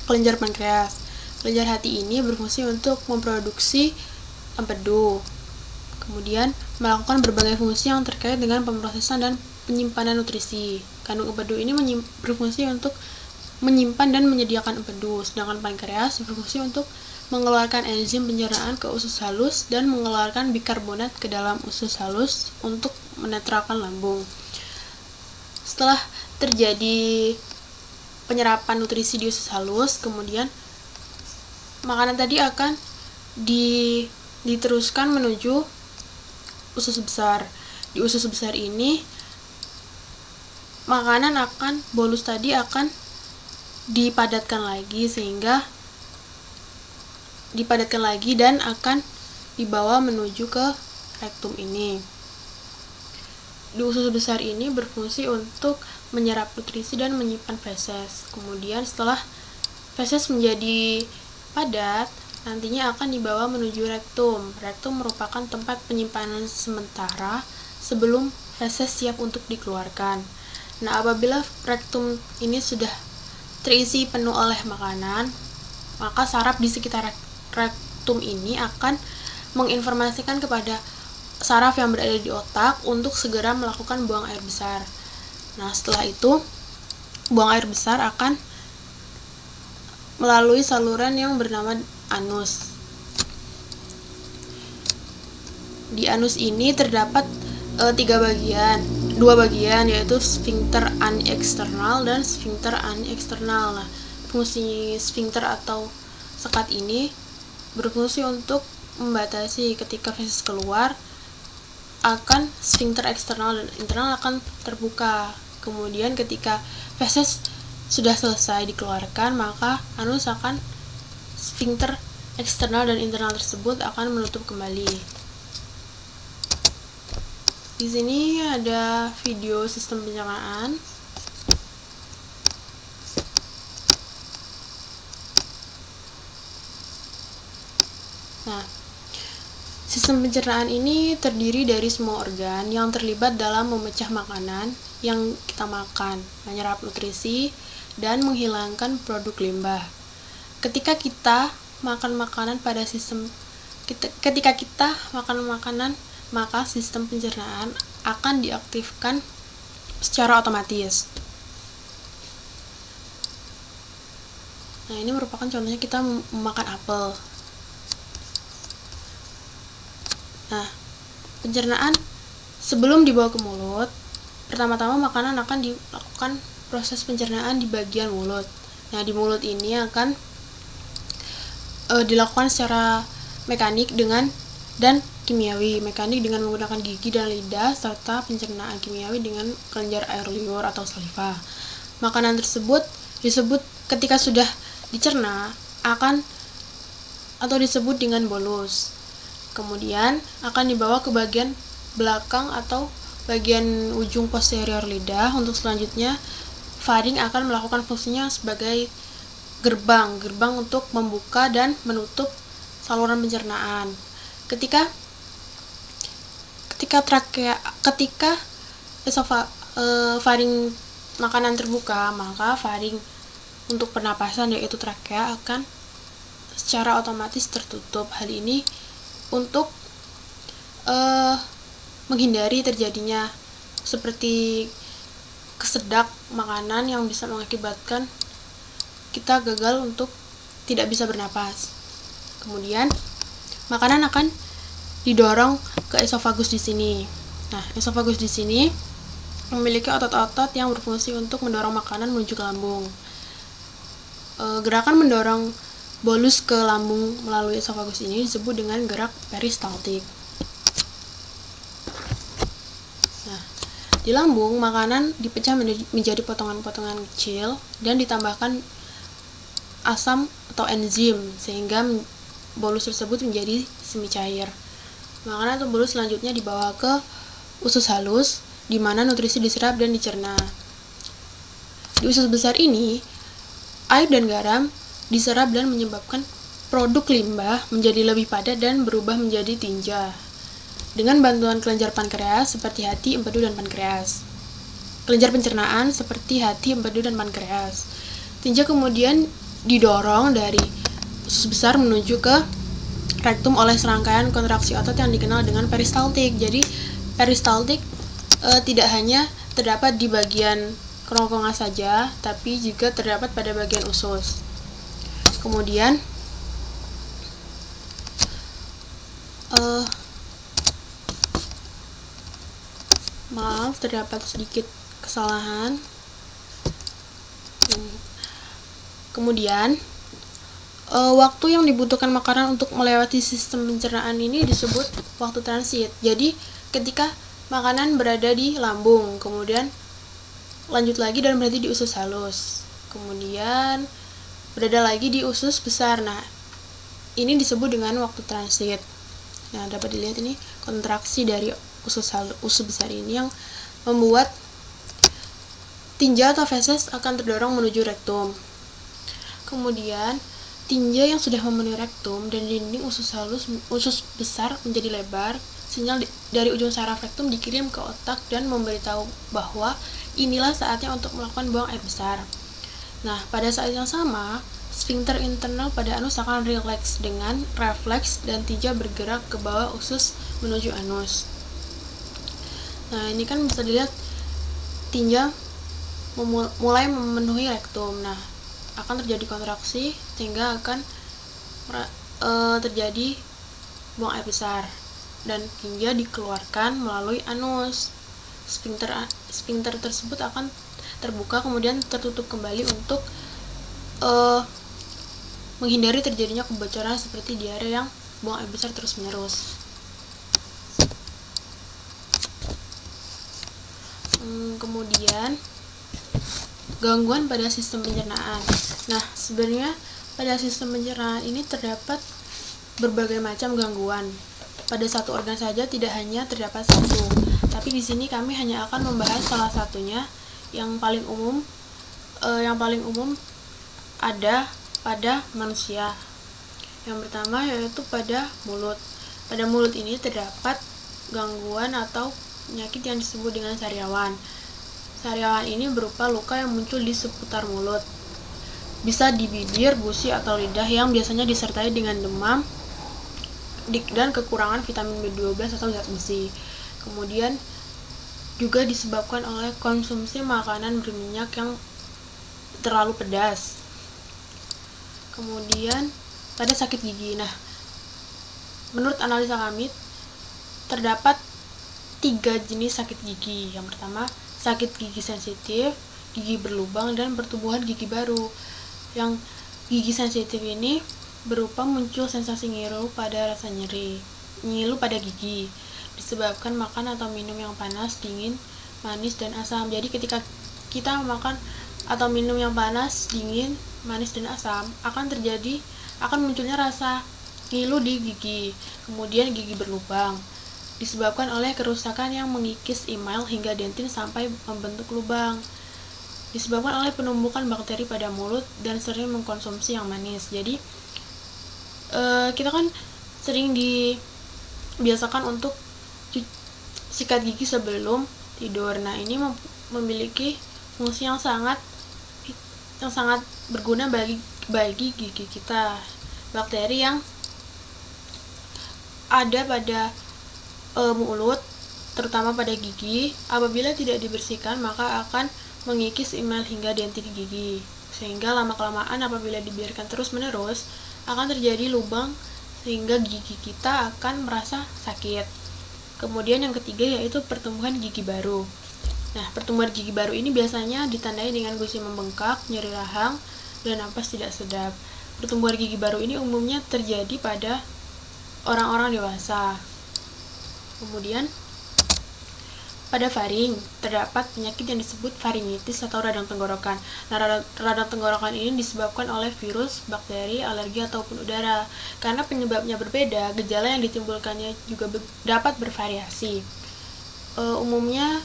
kelenjar pankreas. Kelenjar hati ini berfungsi untuk memproduksi empedu, kemudian melakukan berbagai fungsi yang terkait dengan pemrosesan dan penyimpanan nutrisi. Kandung empedu ini berfungsi untuk menyimpan dan menyediakan empedu, sedangkan pankreas berfungsi untuk mengeluarkan enzim pencernaan ke usus halus dan mengeluarkan bikarbonat ke dalam usus halus untuk menetralkan lambung. Setelah terjadi penyerapan nutrisi di usus halus, kemudian makanan tadi akan diteruskan menuju usus besar. Di usus besar ini bolus tadi akan dipadatkan lagi dan akan dibawa menuju ke rektum ini. Di usus besar ini berfungsi untuk menyerap nutrisi dan menyimpan feses. Kemudian setelah feses menjadi padat, nantinya akan dibawa menuju rektum. Rektum merupakan tempat penyimpanan sementara sebelum feses siap untuk dikeluarkan. Nah, apabila rektum ini sudah terisi penuh oleh makanan, maka saraf di sekitar rektum ini akan menginformasikan kepada saraf yang berada di otak untuk segera melakukan buang air besar. Nah, setelah itu buang air besar akan melalui saluran yang bernama anus. Di anus ini terdapat dua bagian yaitu sphincter ani-eksternal dan sphincter ani-eksternal. Nah, fungsi sphincter atau sekat ini berfungsi untuk membatasi ketika feses keluar, akan sphincter eksternal dan internal akan terbuka. Kemudian ketika feses sudah selesai dikeluarkan, maka anus akan sfinkter eksternal dan internal tersebut akan menutup kembali. Di sini ada video sistem pencernaan. Nah, sistem pencernaan ini terdiri dari semua organ yang terlibat dalam memecah makanan yang kita makan, menyerap nutrisi, dan menghilangkan produk limbah. Ketika kita makan makanan, maka sistem pencernaan akan diaktifkan secara otomatis. Nah, ini merupakan contohnya kita memakan apel. Nah, pencernaan sebelum dibawa ke mulut, pertama-tama makanan akan dilakukan proses pencernaan di bagian mulut. Nah, di mulut ini akan dilakukan secara mekanik dan kimiawi. Mekanik dengan menggunakan gigi dan lidah, serta pencernaan kimiawi dengan kelenjar air liur atau saliva. Makanan tersebut disebut ketika sudah dicerna atau disebut dengan bolus. Kemudian akan dibawa ke bagian belakang atau bagian ujung posterior lidah. Untuk selanjutnya, faring akan melakukan fungsinya sebagai gerbang untuk membuka dan menutup saluran pencernaan. Ketika faring makanan terbuka, maka faring untuk pernapasan yaitu trakea akan secara otomatis tertutup. Hal ini untuk menghindari terjadinya seperti kesedak makanan yang bisa mengakibatkan kita gagal untuk tidak bisa bernapas. Kemudian makanan akan didorong ke esofagus di sini. Nah, esofagus di sini memiliki otot-otot yang berfungsi untuk mendorong makanan menuju ke lambung. Gerakan mendorong bolus ke lambung melalui esofagus ini disebut dengan gerak peristaltik. Nah, di lambung makanan dipecah menjadi potongan-potongan kecil dan ditambahkan asam atau enzim sehingga bolus tersebut menjadi semi cair. Makanan atau bolus selanjutnya dibawa ke usus halus di mana nutrisi diserap dan dicerna. Di usus besar ini, air dan garam diserap dan menyebabkan produk limbah menjadi lebih padat dan berubah menjadi tinja. Dengan bantuan kelenjar pankreas seperti hati, empedu, dan pankreas. Kelenjar pencernaan seperti hati, empedu, dan pankreas. Tinja kemudian didorong dari usus besar menuju ke rektum oleh serangkaian kontraksi otot yang dikenal dengan peristaltik. Jadi peristaltik tidak hanya terdapat di bagian kerongkongan saja, tapi juga terdapat pada bagian usus. Kemudian maaf, terdapat sedikit kesalahan. Kemudian waktu yang dibutuhkan makanan untuk melewati sistem pencernaan ini disebut waktu transit. Jadi ketika makanan berada di lambung, kemudian lanjut lagi dan berhenti di usus halus, kemudian berada lagi di usus besar. Nah, ini disebut dengan waktu transit. Nah, dapat dilihat ini kontraksi dari usus besar ini yang membuat tinja atau feses akan terdorong menuju rektum. Kemudian tinja yang sudah memenuhi rektum dan dinding usus besar menjadi lebar, sinyal dari ujung saraf rektum dikirim ke otak dan memberitahu bahwa inilah saatnya untuk melakukan buang air besar. Nah, pada saat yang sama, sfinkter internal pada anus akan rileks dengan refleks dan tinja bergerak ke bawah usus menuju anus. Nah, ini kan bisa dilihat tinja mulai memenuhi rektum. Nah, akan terjadi kontraksi sehingga akan terjadi buang air besar dan tinja dikeluarkan melalui anus. Sfinkter tersebut akan terbuka kemudian tertutup kembali untuk menghindari terjadinya kebocoran seperti diare yang buang air besar terus-menerus. Kemudian Gangguan pada sistem pencernaan. Nah, sebenarnya pada sistem pencernaan ini terdapat berbagai macam gangguan. Pada satu organ saja tidak hanya terdapat satu, tapi di sini kami hanya akan membahas salah satunya yang paling umum ada pada manusia. Yang pertama yaitu pada mulut. Pada mulut ini terdapat gangguan atau penyakit yang disebut dengan sariawan. Sariawan ini berupa luka yang muncul di seputar mulut. Bisa di bibir, gusi, atau lidah yang biasanya disertai dengan demam dan kekurangan vitamin B12 atau zat besi. Kemudian juga disebabkan oleh konsumsi makanan berminyak yang terlalu pedas. Kemudian pada sakit gigi. Nah, menurut analisa kami terdapat 3 jenis sakit gigi. Yang pertama, sakit gigi sensitif, gigi berlubang, dan pertumbuhan gigi baru. Yang gigi sensitif ini berupa muncul sensasi ngilu pada rasa nyeri, ngilu pada gigi, disebabkan makan atau minum yang panas, dingin, manis, dan asam. Jadi ketika kita makan atau minum yang panas, dingin, manis, dan asam, akan munculnya rasa ngilu di gigi. Kemudian gigi berlubang, disebabkan oleh kerusakan yang mengikis email hingga dentin sampai membentuk lubang. Disebabkan oleh penumbukan bakteri pada mulut dan sering mengkonsumsi yang manis. Jadi kita kan sering dibiasakan untuk sikat gigi sebelum tidur. Nah, ini memiliki fungsi yang sangat berguna bagi gigi kita. Bakteri yang ada pada mulut, terutama pada gigi, apabila tidak dibersihkan maka akan mengikis email hingga dentin gigi, sehingga lama-kelamaan apabila dibiarkan terus-menerus akan terjadi lubang sehingga gigi kita akan merasa sakit. Kemudian yang ketiga yaitu pertumbuhan gigi baru. Nah, pertumbuhan gigi baru ini biasanya ditandai dengan gusi membengkak, nyeri rahang, dan napas tidak sedap. Pertumbuhan gigi baru ini umumnya terjadi pada orang-orang dewasa. Kemudian pada faring terdapat penyakit yang disebut faringitis atau radang tenggorokan. Nah, radang tenggorokan ini disebabkan oleh virus, bakteri, alergi, ataupun udara. Karena penyebabnya berbeda, gejala yang ditimbulkannya juga dapat bervariasi. Umumnya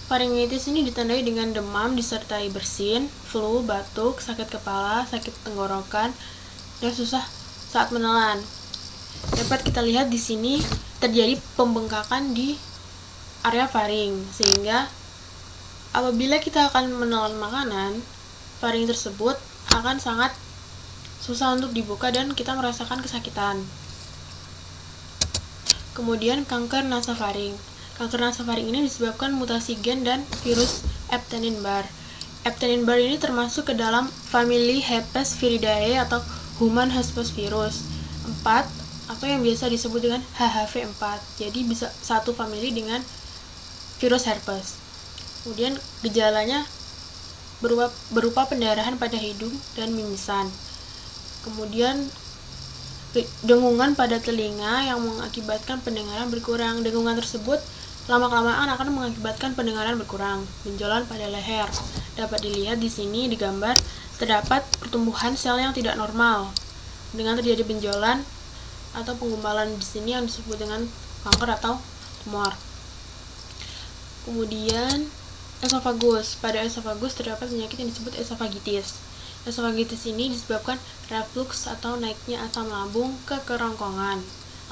faringitis ini ditandai dengan demam disertai bersin, flu, batuk, sakit kepala, sakit tenggorokan, dan susah saat menelan. Dapat kita lihat di sini terjadi pembengkakan di area faring, sehingga apabila kita akan menelan makanan, faring tersebut akan sangat susah untuk dibuka dan kita merasakan kesakitan. Kemudian kanker nasofaring. Kanker nasofaring ini disebabkan mutasi gen dan virus Epstein-Barr. Epstein-Barr ini termasuk ke dalam famili Herpes viridae atau Human Herpes Virus 4 atau yang biasa disebut dengan HHV4. Jadi bisa satu famili dengan virus herpes. Kemudian gejalanya berupa pendarahan pada hidung dan mimisan. Kemudian dengungan pada telinga yang mengakibatkan pendengaran berkurang. Dengungan tersebut lama-kelamaan akan mengakibatkan pendengaran berkurang. Benjolan pada leher. Dapat dilihat di sini di gambar terdapat pertumbuhan sel yang tidak normal. Dengan terjadi benjolan atau penggumpalan di sini yang disebut dengan kanker atau tumor. Kemudian esofagus. Pada esofagus terdapat penyakit yang disebut esofagitis. Esofagitis ini disebabkan reflux atau naiknya asam lambung ke kerongkongan,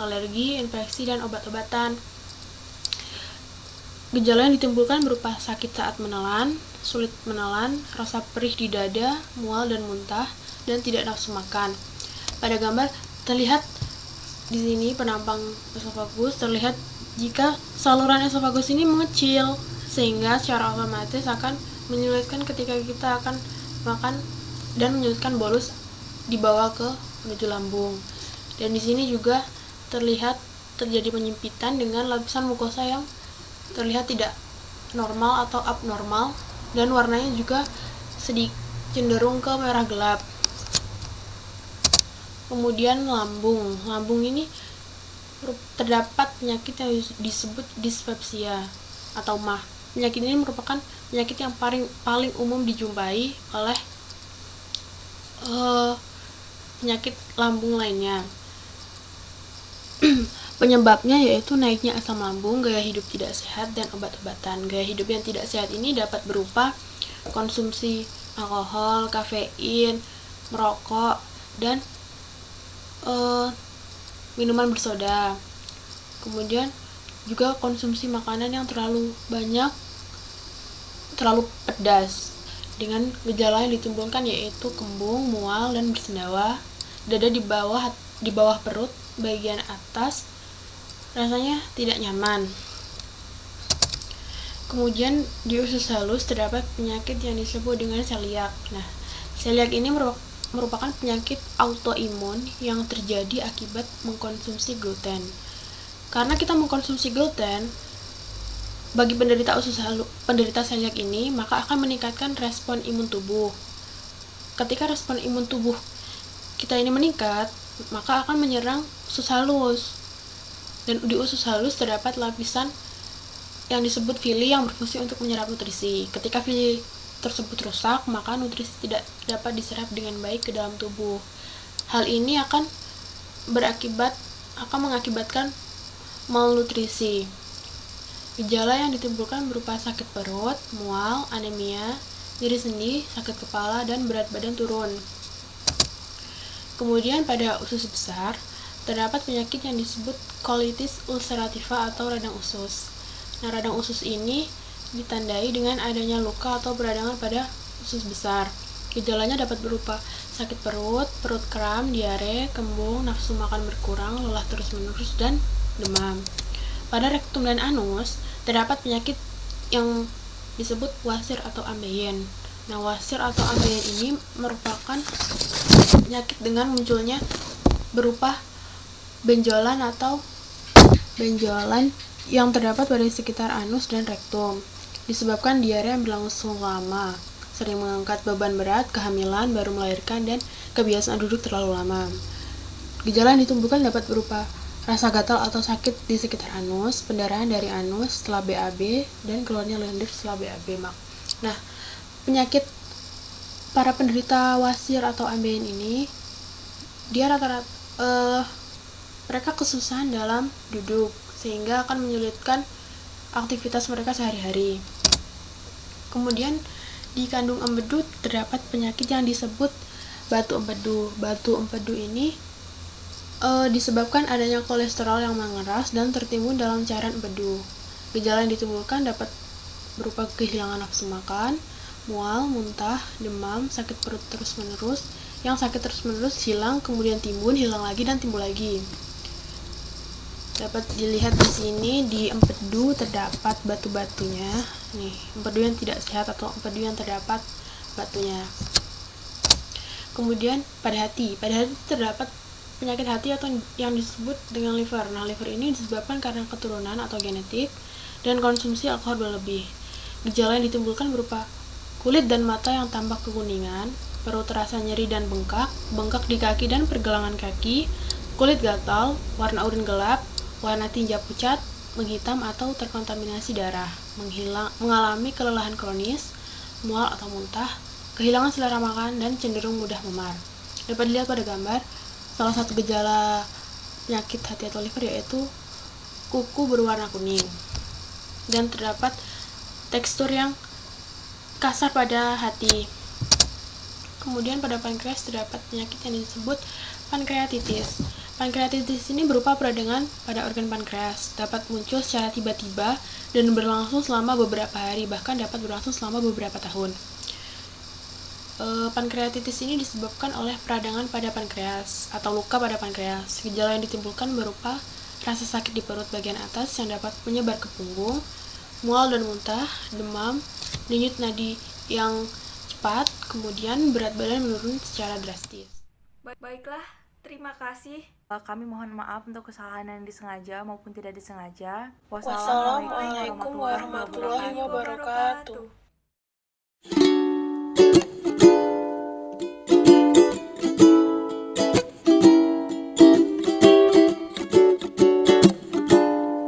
alergi, infeksi, dan obat-obatan. Gejala yang ditimbulkan berupa sakit saat menelan, sulit menelan, rasa perih di dada, mual dan muntah, dan tidak nafsu makan. Pada gambar terlihat di sini penampang esofagus terlihat jika saluran esofagus ini mengecil, sehingga secara otomatis akan menyulitkan ketika kita akan makan dan menyulitkan bolus dibawa ke menuju lambung. Dan di sini juga terlihat terjadi penyempitan dengan lapisan mukosa yang terlihat tidak normal atau abnormal, dan warnanya juga sedikit cenderung ke merah gelap. Kemudian lambung. Lambung ini terdapat penyakit yang disebut dispepsia atau MAH. Penyakit ini merupakan penyakit yang paling umum dijumpai oleh penyakit lambung lainnya. Penyebabnya yaitu naiknya asam lambung, gaya hidup tidak sehat, dan obat-obatan. Gaya hidup yang tidak sehat ini dapat berupa konsumsi alkohol, kafein, merokok, dan minuman bersoda. Kemudian juga konsumsi makanan yang terlalu banyak, terlalu pedas, dengan gejala yang ditimbulkan yaitu kembung, mual, dan bersendawa. Dada di bawah perut bagian atas rasanya tidak nyaman. Kemudian di usus halus terdapat penyakit yang disebut dengan celiak. Nah, celiak ini merupakan penyakit autoimun yang terjadi akibat mengkonsumsi gluten. Karena kita mengkonsumsi gluten, bagi penderita celiak ini, maka akan meningkatkan respon imun tubuh. Ketika respon imun tubuh kita ini meningkat, maka akan menyerang usus halus. Dan di usus halus terdapat lapisan yang disebut villi yang berfungsi untuk menyerap nutrisi. Ketika villi tersebut rusak, maka nutrisi tidak dapat diserap dengan baik ke dalam tubuh. Hal ini akan mengakibatkan malnutrisi. Gejala yang ditimbulkan berupa sakit perut, mual, anemia, nyeri sendi, sakit kepala, dan berat badan turun. Kemudian pada usus besar, terdapat penyakit yang disebut colitis ulcerativa atau radang usus. Nah, radang usus ini ditandai dengan adanya luka atau peradangan pada usus besar. Gejalanya dapat berupa sakit perut, perut kram, diare, kembung, nafsu makan berkurang, lelah terus-menerus, dan demam. Pada rektum dan anus, terdapat penyakit yang disebut wasir atau ambeien. Nah, wasir atau ambeien ini merupakan penyakit dengan munculnya berupa benjolan yang terdapat pada sekitar anus dan rektum, disebabkan diare yang berlangsung lama, sering mengangkat beban berat, kehamilan, baru melahirkan, dan kebiasaan duduk terlalu lama. Gejala yang ditimbulkan dapat berupa rasa gatal atau sakit di sekitar anus, pendarahan dari anus setelah BAB, dan keluarnya lendir setelah BAB. Nah, penyakit para penderita wasir atau ambeien ini, dia mereka kesusahan dalam duduk, sehingga akan menyulitkan aktivitas mereka sehari-hari. Kemudian di kandung empedu terdapat penyakit yang disebut batu empedu. Batu empedu ini disebabkan adanya kolesterol yang mengeras dan tertimbun dalam cairan empedu. Gejala yang ditimbulkan dapat berupa kehilangan nafsu makan, mual, muntah, demam, sakit perut terus-menerus. Yang sakit terus-menerus hilang, kemudian timbun, hilang lagi, dan timbul lagi. Dapat dilihat di sini di empedu terdapat batu-batunya. Nih, empedu yang tidak sehat atau empedu yang terdapat batunya. Kemudian pada hati terdapat penyakit hati atau yang disebut dengan liver. Nah, liver ini disebabkan karena keturunan atau genetik dan konsumsi alkohol berlebih. Gejala yang ditimbulkan berupa kulit dan mata yang tampak kekuningan, perut terasa nyeri dan bengkak di kaki dan pergelangan kaki, kulit gatal, warna urin gelap, warna tinja pucat, menghitam atau terkontaminasi darah, mengalami kelelahan kronis, mual atau muntah, kehilangan selera makan, dan cenderung mudah memar. Dapat dilihat pada gambar, salah satu gejala penyakit hati atau liver yaitu kuku berwarna kuning, dan terdapat tekstur yang kasar pada hati. Kemudian pada pankreas terdapat penyakit yang disebut pankreatitis. Pankreatitis ini berupa peradangan pada organ pankreas, dapat muncul secara tiba-tiba dan berlangsung selama beberapa hari, bahkan dapat berlangsung selama beberapa tahun. Pankreatitis ini disebabkan oleh peradangan pada pankreas atau luka pada pankreas. Gejala yang ditimbulkan berupa rasa sakit di perut bagian atas yang dapat menyebar ke punggung, mual dan muntah, demam, denyut nadi yang cepat, kemudian berat badan menurun secara drastis. Baiklah, terima kasih. Kami mohon maaf untuk kesalahan yang disengaja maupun tidak disengaja. Wassalamualaikum warahmatullahi wabarakatuh.